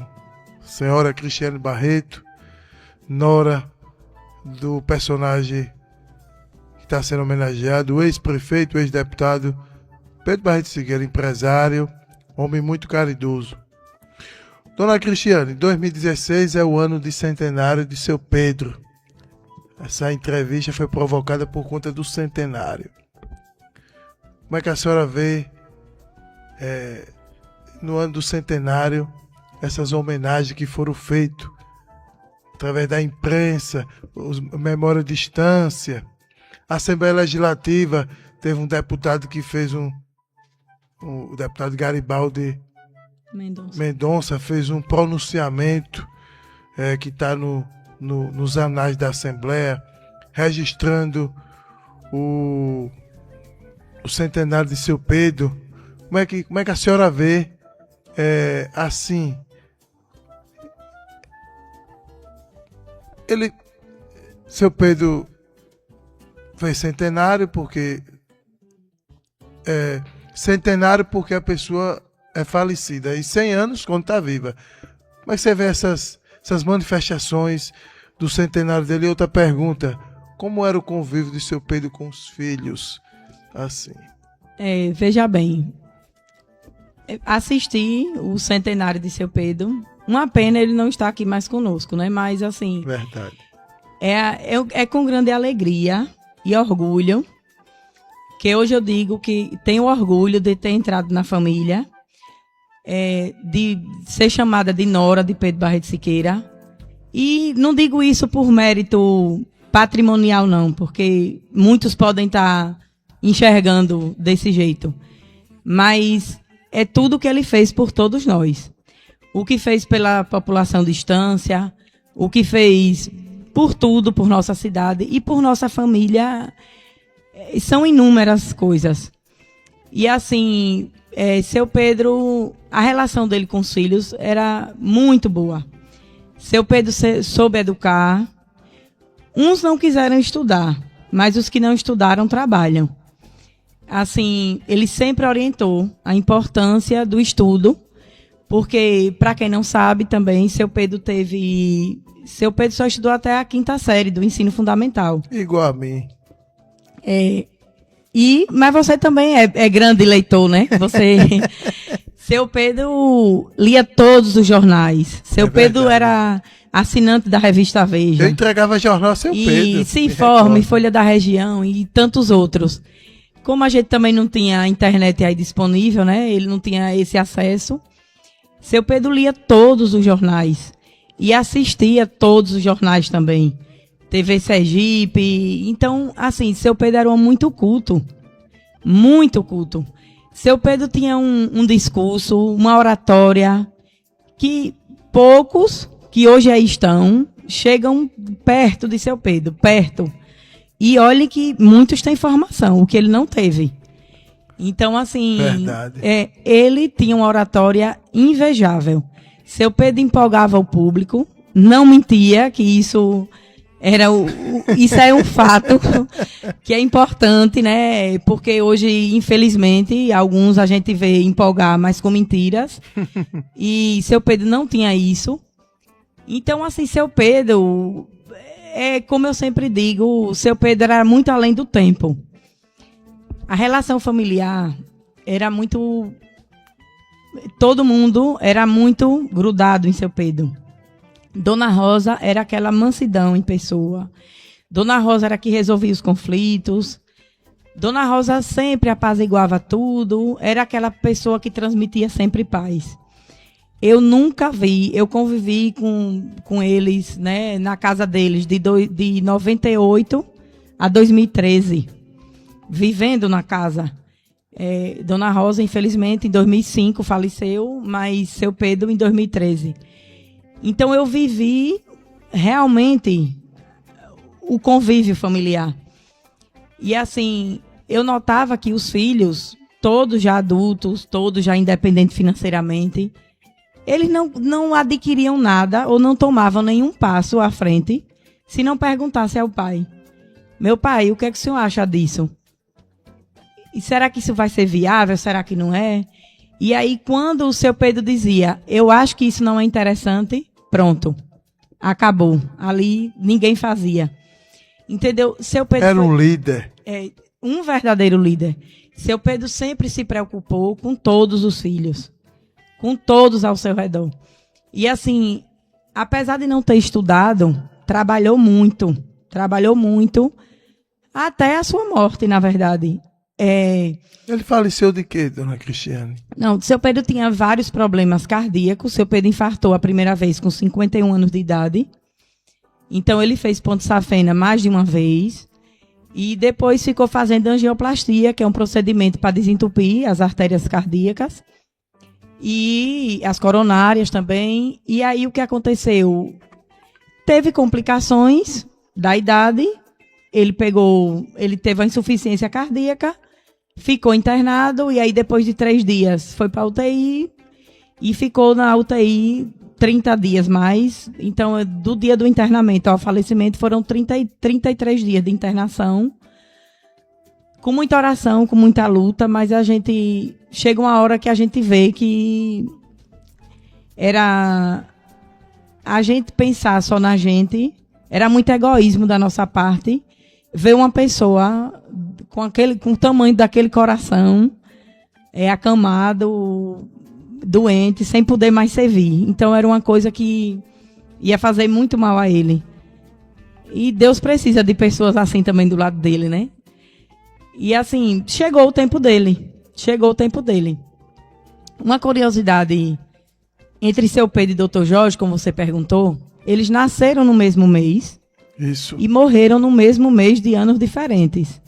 a senhora Cristiane Barreto, nora do personagem que está sendo homenageado, o ex-prefeito, o ex-deputado Pedro Barreto Figueira, empresário, homem muito caridoso. Dona Cristiane, 2016 é o ano de centenário de seu Pedro. Essa entrevista foi provocada por conta do centenário. Como é que a senhora vê, no ano do centenário, essas homenagens que foram feitas através da imprensa, memória de Estância? A Assembleia Legislativa teve um deputado que fez o deputado Garibaldi Mendonça fez um pronunciamento que está nos anais da Assembleia, registrando o centenário de seu Pedro. Como é que a senhora vê assim? Seu Pedro fez centenário porque a pessoa é falecida, e 100 anos quando está viva. Como é que você vê essas manifestações do centenário dele? E outra pergunta: Como era o convívio de seu Pedro com os filhos? Assim. Veja bem, assisti o centenário de seu Pedro. Uma pena ele não estar aqui mais conosco, né? Mas, assim... Verdade. É com grande alegria e orgulho que hoje eu digo que tenho orgulho de ter entrado na família, de ser chamada de nora de Pedro Barreto Siqueira. E não digo isso por mérito patrimonial, não, porque muitos podem estar enxergando desse jeito. Mas é tudo que ele fez por todos nós. O que fez pela população de Estância, o que fez por tudo, por nossa cidade e por nossa família, são inúmeras coisas. E assim, seu Pedro, a relação dele com os filhos era muito boa. Seu Pedro soube educar. Uns não quiseram estudar, mas os que não estudaram trabalham. Assim, ele sempre orientou a importância do estudo, porque, para quem não sabe também, seu Pedro só estudou até a 5ª série do ensino fundamental. Igual a mim. Mas você também é grande leitor, né? Seu Pedro lia todos os jornais. Seu Pedro era assinante da revista Veja. Eu entregava jornal a seu Pedro. E Sinforme, Folha da Região e tantos outros. Como a gente também não tinha a internet aí disponível, né? Ele não tinha esse acesso. Seu Pedro lia todos os jornais. E assistia todos os jornais também. TV Sergipe. Então, assim, seu Pedro era muito culto. Muito culto. Seu Pedro tinha um discurso, uma oratória, que poucos que hoje aí estão, chegam perto de seu Pedro, perto. E olhe que muitos têm formação, o que ele não teve. Então, assim, ele tinha uma oratória invejável. Seu Pedro empolgava o público, não mentia, que isso é um fato que é importante, né? Porque hoje, infelizmente, alguns a gente vê empolgar, mas com mentiras. E seu Pedro não tinha isso. Então, assim, seu Pedro, como eu sempre digo, seu Pedro era muito além do tempo. A relação familiar era muito... Todo mundo era muito grudado em seu Pedro. Dona Rosa era aquela mansidão em pessoa. Dona Rosa era que resolvia os conflitos. Dona Rosa sempre apaziguava tudo. Era aquela pessoa que transmitia sempre paz. Eu nunca vi, eu convivi com eles, né, na casa deles de 98 a 2013, vivendo na casa. Dona Rosa, infelizmente, em 2005 faleceu, mas seu Pedro em 2013. Então eu vivi realmente o convívio familiar. E assim, eu notava que os filhos, todos já adultos, todos já independentes financeiramente, eles não adquiriam nada ou não tomavam nenhum passo à frente se não perguntasse ao pai: meu pai, o que é que o senhor acha disso? E será que isso vai ser viável? Será que não é? E aí, quando o seu Pedro dizia: eu acho que isso não é interessante, pronto, acabou. Ali ninguém fazia. Entendeu? Seu Pedro era um líder. Um verdadeiro líder. Seu Pedro sempre se preocupou com todos os filhos, com todos ao seu redor. E assim, apesar de não ter estudado, trabalhou muito, até a sua morte, na verdade. Ele faleceu de quê, dona Cristiane? Não, seu Pedro tinha vários problemas cardíacos. Seu Pedro infartou a primeira vez com 51 anos de idade. Então ele fez ponte safena mais de uma vez. E depois ficou fazendo angioplastia, que é um procedimento para desentupir as artérias cardíacas. E as coronárias também. E aí o que aconteceu? Teve complicações da idade. Ele teve a insuficiência cardíaca, ficou internado e aí depois de 3 dias foi para a UTI e ficou na UTI 30 dias mais. Então, do dia do internamento ao falecimento foram 33 dias de internação, com muita oração, com muita luta, mas chega uma hora que a gente vê que era a gente pensar só na gente, era muito egoísmo da nossa parte. ver uma pessoa com o tamanho daquele coração, acamado, doente, sem poder mais servir. Então era uma coisa que ia fazer muito mal a ele. E Deus precisa de pessoas assim também do lado dele, né? E assim, chegou o tempo dele. Uma curiosidade, entre seu Pedro e Dr. Jorge, como você perguntou, eles nasceram no mesmo mês. Isso. E morreram no mesmo mês de anos diferentes.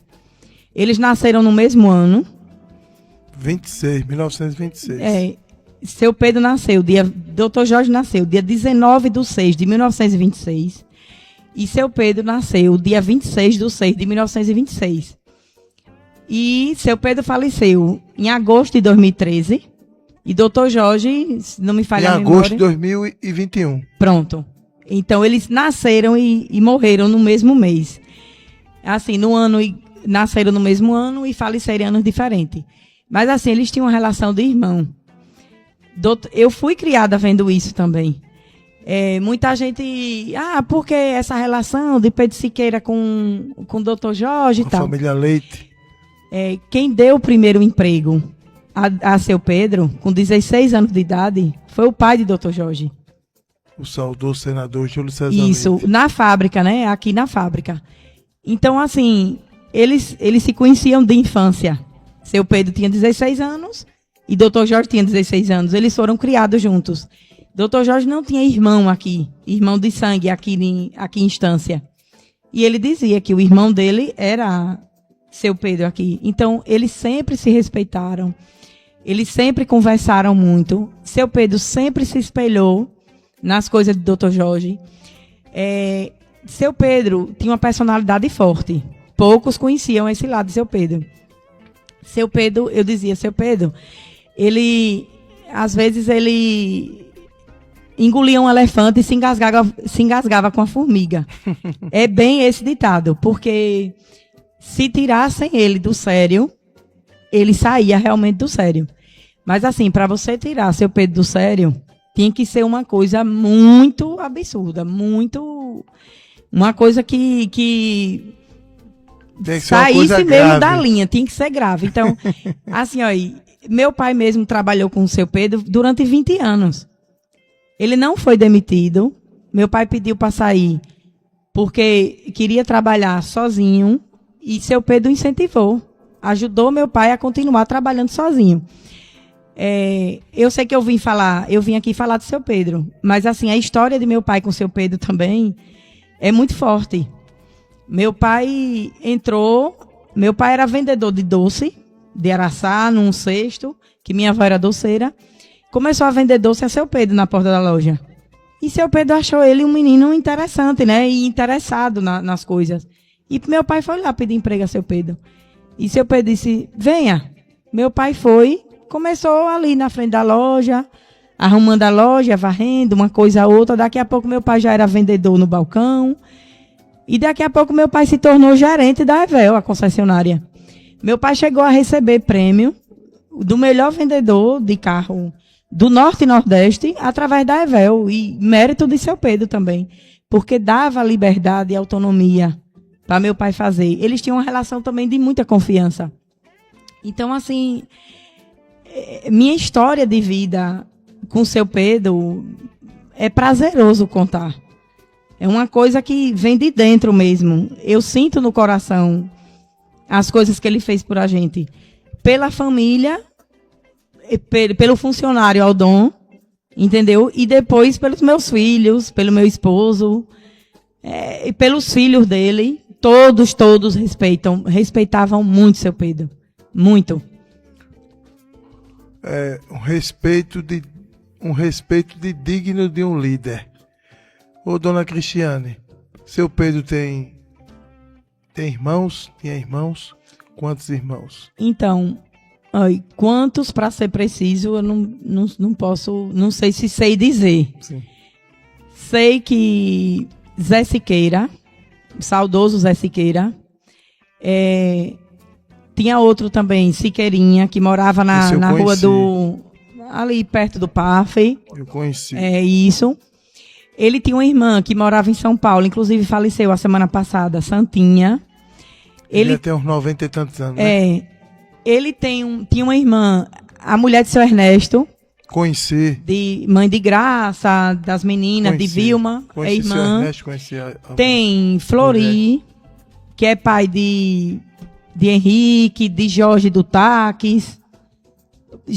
Eles nasceram no mesmo ano. 1926. Seu Pedro nasceu, Dr. Jorge nasceu dia 19/6/1926. E seu Pedro nasceu dia 26/6/1926. E seu Pedro faleceu em agosto de 2013. E Dr. Jorge, se não me falha a memória... Em agosto de 2021. Pronto. Então, eles nasceram e morreram no mesmo mês. Assim, nasceram no mesmo ano e faleceram em anos diferentes. Mas, assim, eles tinham uma relação de irmão. Eu fui criada vendo isso também. Muita gente... porque essa relação de Pedro Siqueira com o Dr. Jorge e tal. Família Leite. Quem deu o primeiro emprego a seu Pedro, com 16 anos de idade, foi o pai de Dr. Jorge. O saudoso senador Júlio César Isso, Leite. na fábrica, né? Aqui na fábrica. Então, assim, eles se conheciam de infância. Seu Pedro tinha 16 anos e Dr. Jorge tinha 16 anos. Eles foram criados juntos. Dr. Jorge não tinha irmão aqui, irmão de sangue aqui em Estância. E ele dizia que o irmão dele era seu Pedro aqui. Então, eles sempre se respeitaram. Eles sempre conversaram muito. Seu Pedro sempre se espelhou nas coisas de Dr. Jorge. Seu Pedro tinha uma personalidade forte. Poucos conheciam esse lado de seu Pedro. Seu Pedro, eu dizia, seu Pedro, às vezes ele engolia um elefante e se engasgava com a formiga. É bem esse ditado, porque se tirassem ele do sério, ele saía realmente do sério. Mas assim, para você tirar seu Pedro do sério, tinha que ser uma coisa muito absurda, uma coisa que saísse mesmo da linha, tinha que ser grave. Então, assim, ó, meu pai mesmo trabalhou com o seu Pedro durante 20 anos. Ele não foi demitido. Meu pai pediu para sair porque queria trabalhar sozinho e seu Pedro incentivou, ajudou meu pai a continuar trabalhando sozinho. Eu sei que eu vim aqui falar do seu Pedro, mas assim, a história de meu pai com seu Pedro também é muito forte. Meu pai era vendedor de doce, de araçá, num cesto, que minha avó era doceira. Começou a vender doce a seu Pedro na porta da loja. E seu Pedro achou ele um menino interessante, né? E interessado nas coisas. E meu pai foi lá pedir emprego a seu Pedro. E seu Pedro disse, venha. Meu pai foi, começou ali na frente da loja, arrumando a loja, varrendo, uma coisa a outra. Daqui a pouco meu pai já era vendedor no balcão. E daqui a pouco meu pai se tornou gerente da Evel, a concessionária. Meu pai chegou a receber prêmio do melhor vendedor de carro do Norte e Nordeste através da Evel. E mérito de seu Pedro também. Porque dava liberdade e autonomia para meu pai fazer. Eles tinham uma relação também de muita confiança. Então, assim, minha história de vida com seu Pedro é prazeroso contar. É uma coisa que vem de dentro mesmo. Eu sinto no coração as coisas que ele fez por a gente. Pela família, pelo funcionário Aldon, entendeu? E depois pelos meus filhos, pelo meu esposo, e pelos filhos dele. Todos respeitavam muito seu Pedro. Muito. Um respeito de digno de um líder. Ô, dona Cristiane, seu Pedro tem irmãos? Tinha irmãos? Quantos irmãos? Então, quantos, para ser preciso, eu não posso, não sei se sei dizer. Sim. Sei que Zé Siqueira, saudoso Zé Siqueira, tinha outro também, Siqueirinha, que morava na rua ali perto do PAF. Eu conheci. Isso. Ele tinha uma irmã que morava em São Paulo, inclusive faleceu a semana passada, Santinha. Ele tem uns 90 e tantos anos, né? Ele tinha uma irmã, a mulher de seu Ernesto. Conheci. Mãe de Graça, das meninas, de Vilma, é irmã. Seu Ernesto, conheci tem Flori, que é pai de Henrique, de Jorge do Taques.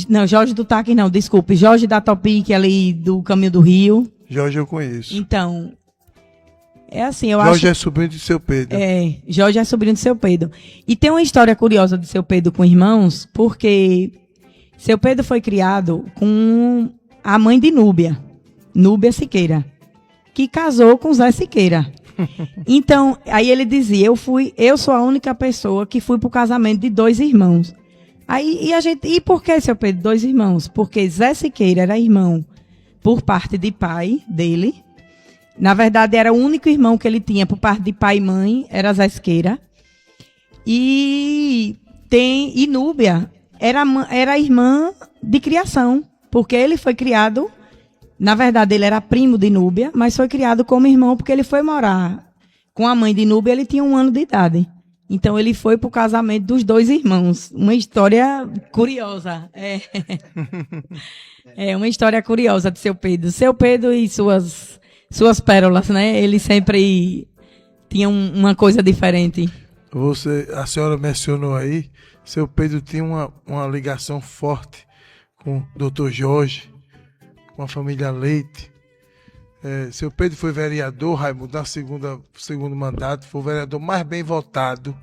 Não, Jorge do Taques não, desculpe. Jorge da Topic, ali do Caminho do Rio. Jorge eu conheço. Então, é assim, eu Jorge acho... Jorge é sobrinho de seu Pedro. Jorge é sobrinho de seu Pedro. E tem uma história curiosa de seu Pedro com irmãos, porque seu Pedro foi criado com a mãe de Núbia Siqueira, que casou com Zé Siqueira. Então, aí ele dizia, eu sou a única pessoa que fui pro casamento de 2 irmãos. Aí, e por que, seu Pedro, 2 irmãos? Porque Zé Siqueira era irmão por parte de pai dele. Na verdade, era o único irmão que ele tinha por parte de pai e mãe, era Zé Siqueira. E Núbia era irmã de criação, porque ele foi criado, na verdade, ele era primo de Núbia, mas foi criado como irmão porque ele foi morar com a mãe de Núbia, ele tinha 1 ano de idade. Então, ele foi para o casamento dos 2 irmãos. Uma história curiosa. É uma história curiosa de seu Pedro. Seu Pedro e suas pérolas, né? Ele sempre tinha uma coisa diferente. A senhora mencionou aí, seu Pedro tinha uma ligação forte com o Dr. Jorge, com a família Leite. Seu Pedro foi vereador, Raimundo, na segundo mandato, foi o vereador mais bem votado,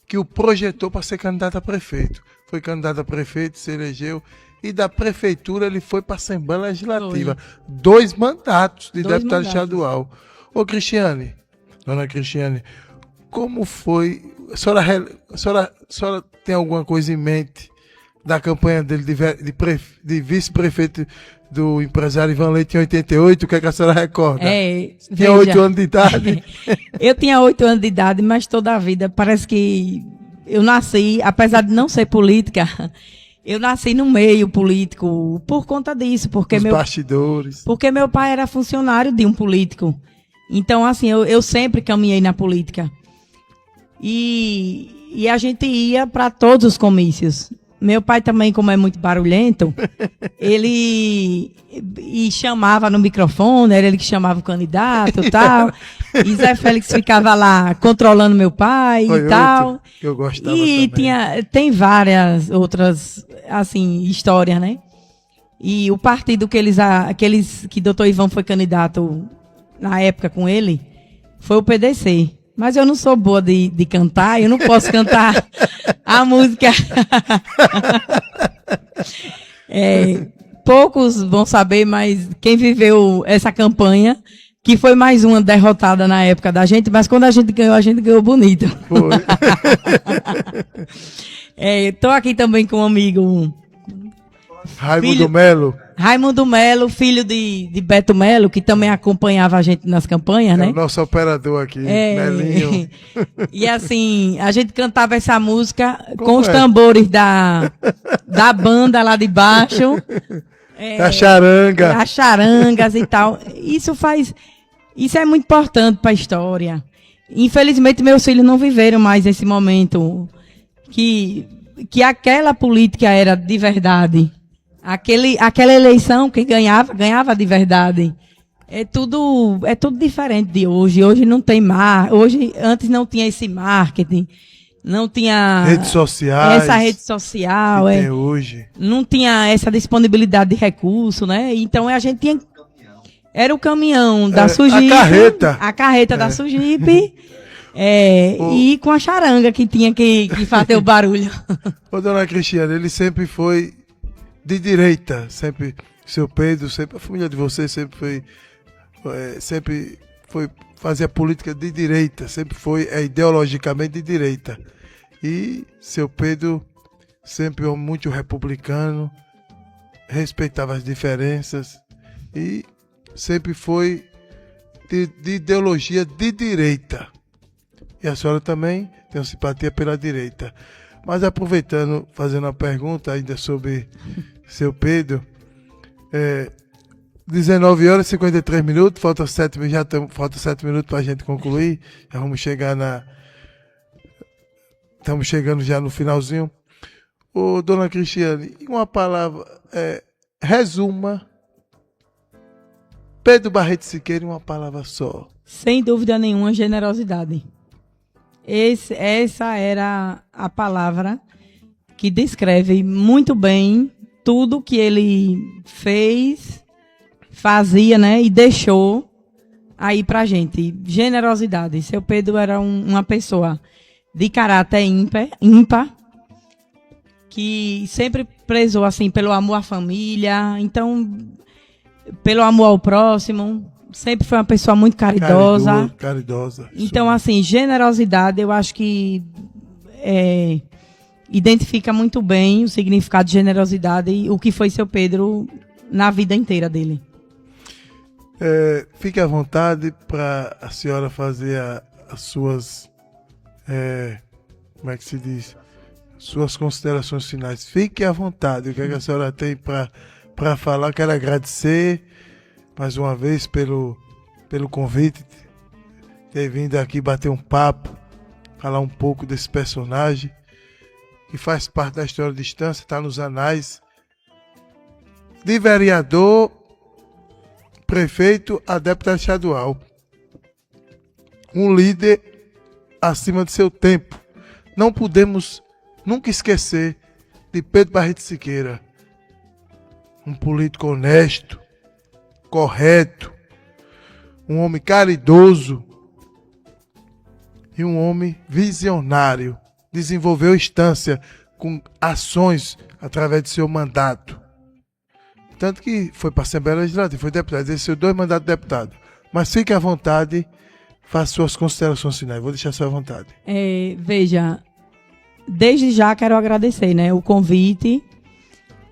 que o projetou para ser candidato a prefeito. Foi candidato a prefeito, se elegeu, e da prefeitura ele foi para a Assembleia Legislativa. 2 mandatos de deputado estadual. Ô Cristiane, dona Cristiane, como foi? A senhora tem alguma coisa em mente da campanha dele de vice-prefeito do empresário Ivan Leite em 88, o que é que a senhora recorda? Tinha 8 anos de idade? Eu tinha 8 anos de idade, mas toda a vida, parece que eu nasci, apesar de não ser política, eu nasci no meio político por conta disso, porque bastidores. Porque meu pai era funcionário de um político. Então, assim, eu sempre caminhei na política. E a gente ia para todos os comícios. Meu pai também, como é muito barulhento, ele chamava no microfone, era ele que chamava o candidato e tal. E Zé Félix ficava lá controlando meu pai e tal. Que eu gostava e também. Tem várias outras, assim, histórias, né? E o partido que doutor Ivan foi candidato na época com ele foi o PDC. Mas eu não sou boa de cantar, eu não posso cantar a música. Poucos vão saber, mas quem viveu essa campanha, que foi mais uma derrotada na época da gente, mas quando a gente ganhou bonito. Foi. Estou aqui também com um amigo... Raimundo Melo, filho de Beto Melo, que também acompanhava a gente nas campanhas, né? É o nosso operador aqui, Melinho. E assim, a gente cantava essa música com os tambores da banda lá de baixo. Da charanga. As charangas e tal. Isso é muito importante para a história. Infelizmente, meus filhos não viveram mais esse momento que aquela política era de verdade. Aquela eleição, quem ganhava de verdade. É tudo diferente de hoje. Hoje não tem antes não tinha esse marketing, não tinha redes sociais. Essa rede social, que tem hoje. Não tinha essa disponibilidade de recurso, né? Então a gente tinha, era o caminhão da Sujipe, a carreta da Sujipe. E com a charanga que tinha que fazer o barulho. Ô, dona Cristiane, ele sempre foi de direita, sempre, seu Pedro, sempre, a família de vocês sempre foi fazer política de direita, sempre foi ideologicamente de direita. E seu Pedro sempre muito republicano, respeitava as diferenças e sempre foi de ideologia de direita. E a senhora também tem uma simpatia pela direita. Mas aproveitando, fazendo uma pergunta ainda sobre seu Pedro, 19 horas e 53 minutos, falta 7 minutos para a gente concluir. Já vamos chegar estamos chegando já no finalzinho. Ô, dona Cristiane, em uma palavra, resuma Pedro Barreto Siqueira em uma palavra só. Sem dúvida nenhuma, generosidade. Essa era a palavra que descreve muito bem tudo que ele fez, fazia, né, e deixou aí pra gente. Generosidade. Seu Pedro era uma pessoa de caráter ímpar, que sempre prezou assim pelo amor à família, então pelo amor ao próximo. Sempre foi uma pessoa muito caridosa. Caridosa. Então, assim, generosidade, eu acho que identifica muito bem o significado de generosidade e o que foi seu Pedro na vida inteira dele. Fique à vontade para a senhora fazer as suas, como é que se diz? Suas considerações finais. Fique à vontade. O que a senhora tem para falar? Quero agradecer mais uma vez pelo convite, ter vindo aqui bater um papo, falar um pouco desse personagem que faz parte da história de Estância, está nos anais, de vereador, prefeito a deputado estadual. Um líder acima de seu tempo. Não podemos nunca esquecer de Pedro Barreto Siqueira, um político honesto, correto, um homem caridoso e um homem visionário. Desenvolveu Estância com ações através de seu mandato. Tanto que foi para a Assembleia Legislativa, foi deputado, exerceu 2 mandatos de deputado. Mas fique à vontade, faça suas considerações finais. Vou deixar a sua vontade. Veja, desde já quero agradecer, né, o convite.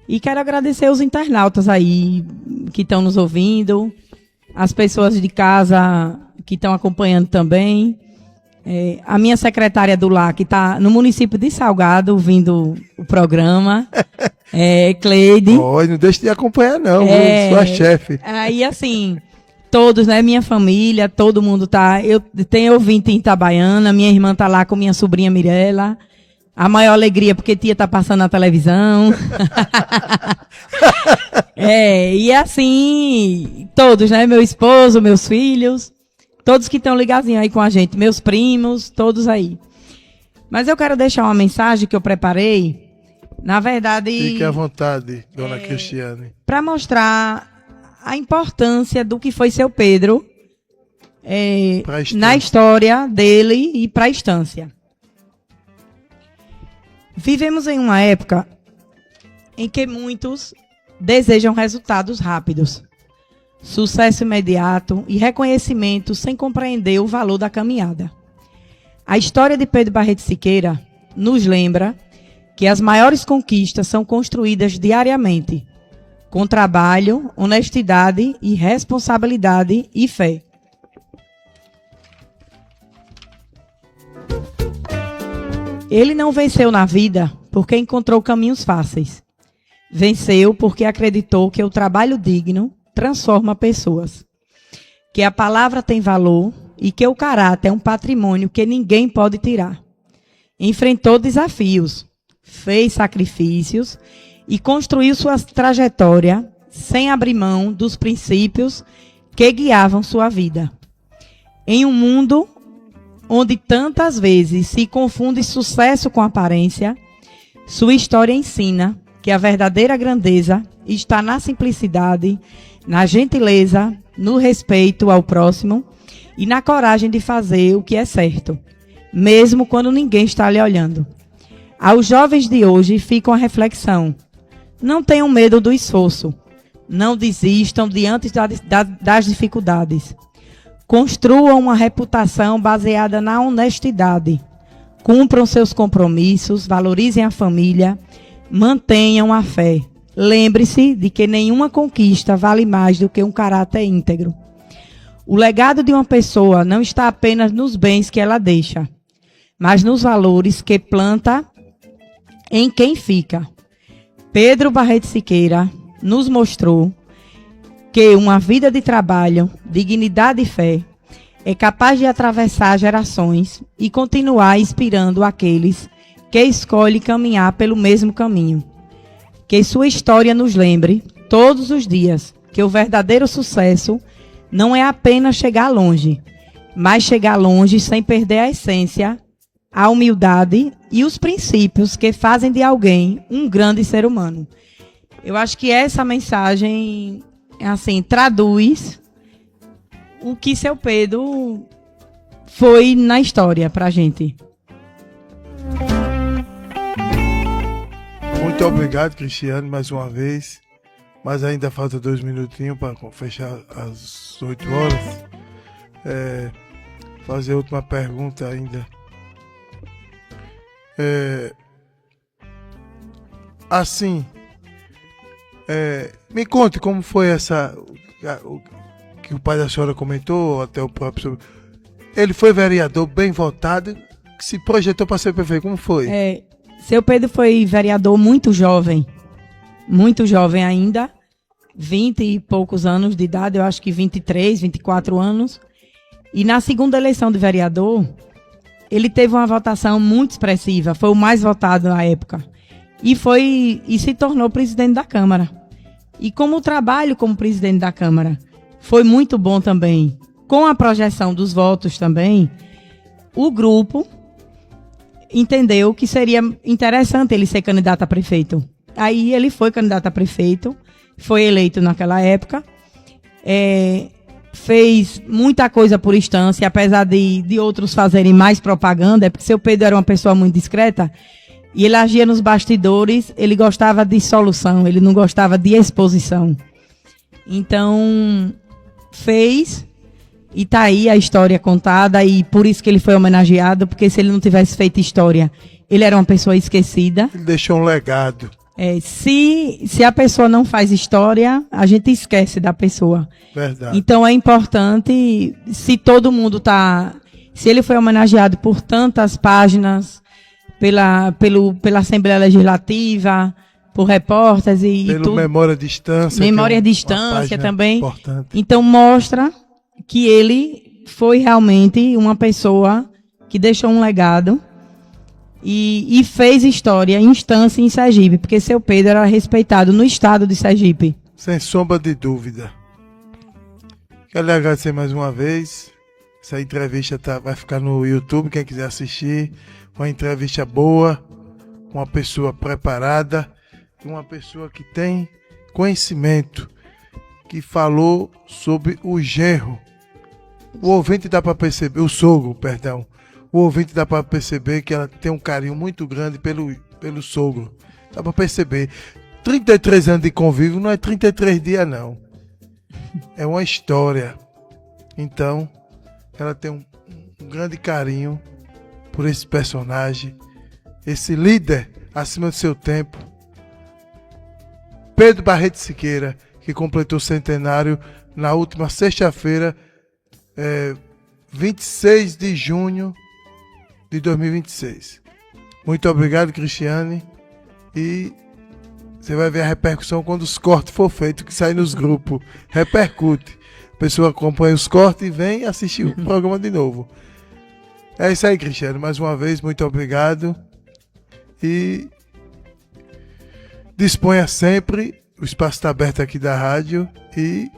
E quero agradecer os internautas aí que estão nos ouvindo, as pessoas de casa que estão acompanhando também, a minha secretária do lar, que está no município de Salgado, ouvindo o programa, Cleide. Não deixe de acompanhar não, sua chefe. Aí assim, todos, né, minha família, todo mundo tá, eu tenho ouvinte em Itabaiana, minha irmã tá lá com minha sobrinha Mirella. A maior alegria porque tia tá passando na televisão. E assim, todos, né? Meu esposo, meus filhos, todos que estão ligadinhos aí com a gente, meus primos, todos aí. Mas eu quero deixar uma mensagem que eu preparei, na verdade... Fique à vontade, dona Cristiane. Para mostrar a importância do que foi seu Pedro na história dele e para a Estância. Vivemos em uma época em que muitos desejam resultados rápidos, sucesso imediato e reconhecimento sem compreender o valor da caminhada. A história de Pedro Barreto Siqueira nos lembra que as maiores conquistas são construídas diariamente, com trabalho, honestidade e responsabilidade e fé. Ele não venceu na vida porque encontrou caminhos fáceis. Venceu porque acreditou que o trabalho digno transforma pessoas, que a palavra tem valor e que o caráter é um patrimônio que ninguém pode tirar. Enfrentou desafios, fez sacrifícios e construiu sua trajetória sem abrir mão dos princípios que guiavam sua vida. Em um mundo onde tantas vezes se confunde sucesso com aparência, sua história ensina que a verdadeira grandeza está na simplicidade, na gentileza, no respeito ao próximo e na coragem de fazer o que é certo, mesmo quando ninguém está lhe olhando. Aos jovens de hoje fica uma reflexão. Não tenham medo do esforço. Não desistam diante das dificuldades. Construam uma reputação baseada na honestidade. Cumpram seus compromissos, valorizem a família, mantenham a fé. Lembre-se de que nenhuma conquista vale mais do que um caráter íntegro. O legado de uma pessoa não está apenas nos bens que ela deixa, mas nos valores que planta em quem fica. Pedro Barreto Siqueira nos mostrou que uma vida de trabalho, dignidade e fé é capaz de atravessar gerações e continuar inspirando aqueles que escolhe caminhar pelo mesmo caminho. Que sua história nos lembre, todos os dias, que o verdadeiro sucesso não é apenas chegar longe, mas chegar longe sem perder a essência, a humildade e os princípios que fazem de alguém um grande ser humano. Eu acho que essa mensagem, assim, traduz o que seu Pedro foi na história pra gente. Muito obrigado, Cristiane, mais uma vez. Mas ainda falta 2 minutinhos para fechar às 8 horas. Fazer a última pergunta ainda. Me conte como foi o que o pai da senhora comentou, até o próprio. Ele foi vereador bem votado, que se projetou para ser prefeito. Como foi? Seu Pedro foi vereador muito jovem ainda, 20 e poucos anos de idade, eu acho que 23, 24 anos. E na segunda eleição de vereador, ele teve uma votação muito expressiva, foi o mais votado na época. E se tornou presidente da Câmara. E como o trabalho como presidente da Câmara foi muito bom também, com a projeção dos votos também, o grupo entendeu que seria interessante ele ser candidato a prefeito. Aí ele foi candidato a prefeito, foi eleito naquela época, fez muita coisa por instância, apesar de outros fazerem mais propaganda, porque seu Pedro era uma pessoa muito discreta, e ele agia nos bastidores, ele gostava de solução, ele não gostava de exposição. Então, fez, e tá aí a história contada, e por isso que ele foi homenageado, porque se ele não tivesse feito história, ele era uma pessoa esquecida. Ele deixou um legado. Se a pessoa não faz história, a gente esquece da pessoa. Verdade. Então é importante, se todo mundo se ele foi homenageado por tantas páginas, pela Assembleia Legislativa, por repórteres e pelo tudo. Memória à Distância. Memória à Distância também. Importante. Então mostra que ele foi realmente uma pessoa que deixou um legado e fez história em instância em Sergipe, porque seu Pedro era respeitado no estado de Sergipe. Sem sombra de dúvida. Quero lhe agradecer mais uma vez. Essa entrevista vai ficar no YouTube, quem quiser assistir. Uma entrevista boa, uma pessoa preparada, uma pessoa que tem conhecimento, que falou sobre o genro. O ouvinte dá para perceber, o sogro, perdão. O ouvinte dá para perceber que ela tem um carinho muito grande pelo sogro. Dá para perceber. 33 anos de convívio não é 33 dias, não. É uma história. Então, ela tem um grande carinho por esse personagem, esse líder acima do seu tempo. Pedro Barreto Siqueira, que completou o centenário na última sexta-feira, 26 de junho de 2026. Muito obrigado, Cristiane. E você vai ver a repercussão quando os cortes for feitos, que sai nos grupos. Repercute. A pessoa acompanha os cortes e vem assistir o programa de novo. É isso aí, Cristiane. Mais uma vez, muito obrigado. E disponha sempre. O espaço está aberto aqui da rádio. E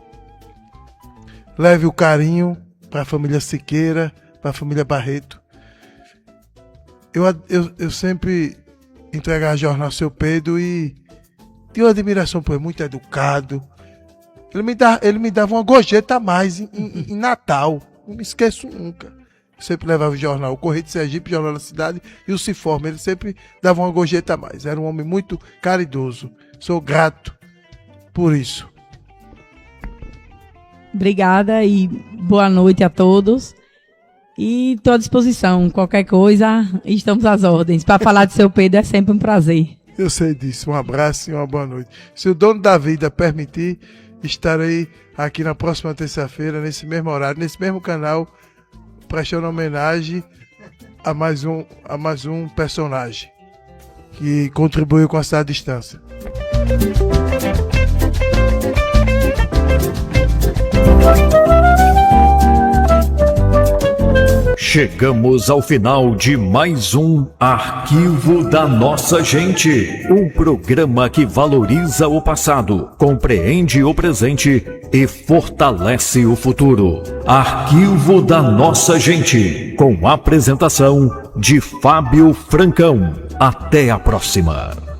leve o carinho para a família Siqueira, para a família Barreto. Eu sempre entregava jornal ao seu Pedro e tinha uma admiração por ele, muito educado. Ele me dava uma gorjeta a mais em Natal. Não me esqueço nunca. Eu sempre levava o jornal, o Correio de Sergipe, o Jornal da Cidade e o Ciforme. Ele sempre dava uma gorjeta a mais. Era um homem muito caridoso. Sou grato por isso. Obrigada e boa noite a todos. E estou à disposição. Qualquer coisa, estamos às ordens. Para falar de seu Pedro é sempre um prazer. Eu sei disso. Um abraço e uma boa noite. Se o dono da vida permitir, estarei aqui na próxima terça-feira, nesse mesmo horário, nesse mesmo canal, prestando homenagem a mais um personagem que contribuiu com essa distância. Chegamos ao final de mais um Arquivo da Nossa Gente, um programa que valoriza o passado, compreende o presente e fortalece o futuro. Arquivo da Nossa Gente, com a apresentação de Fábio Francão. Até a próxima.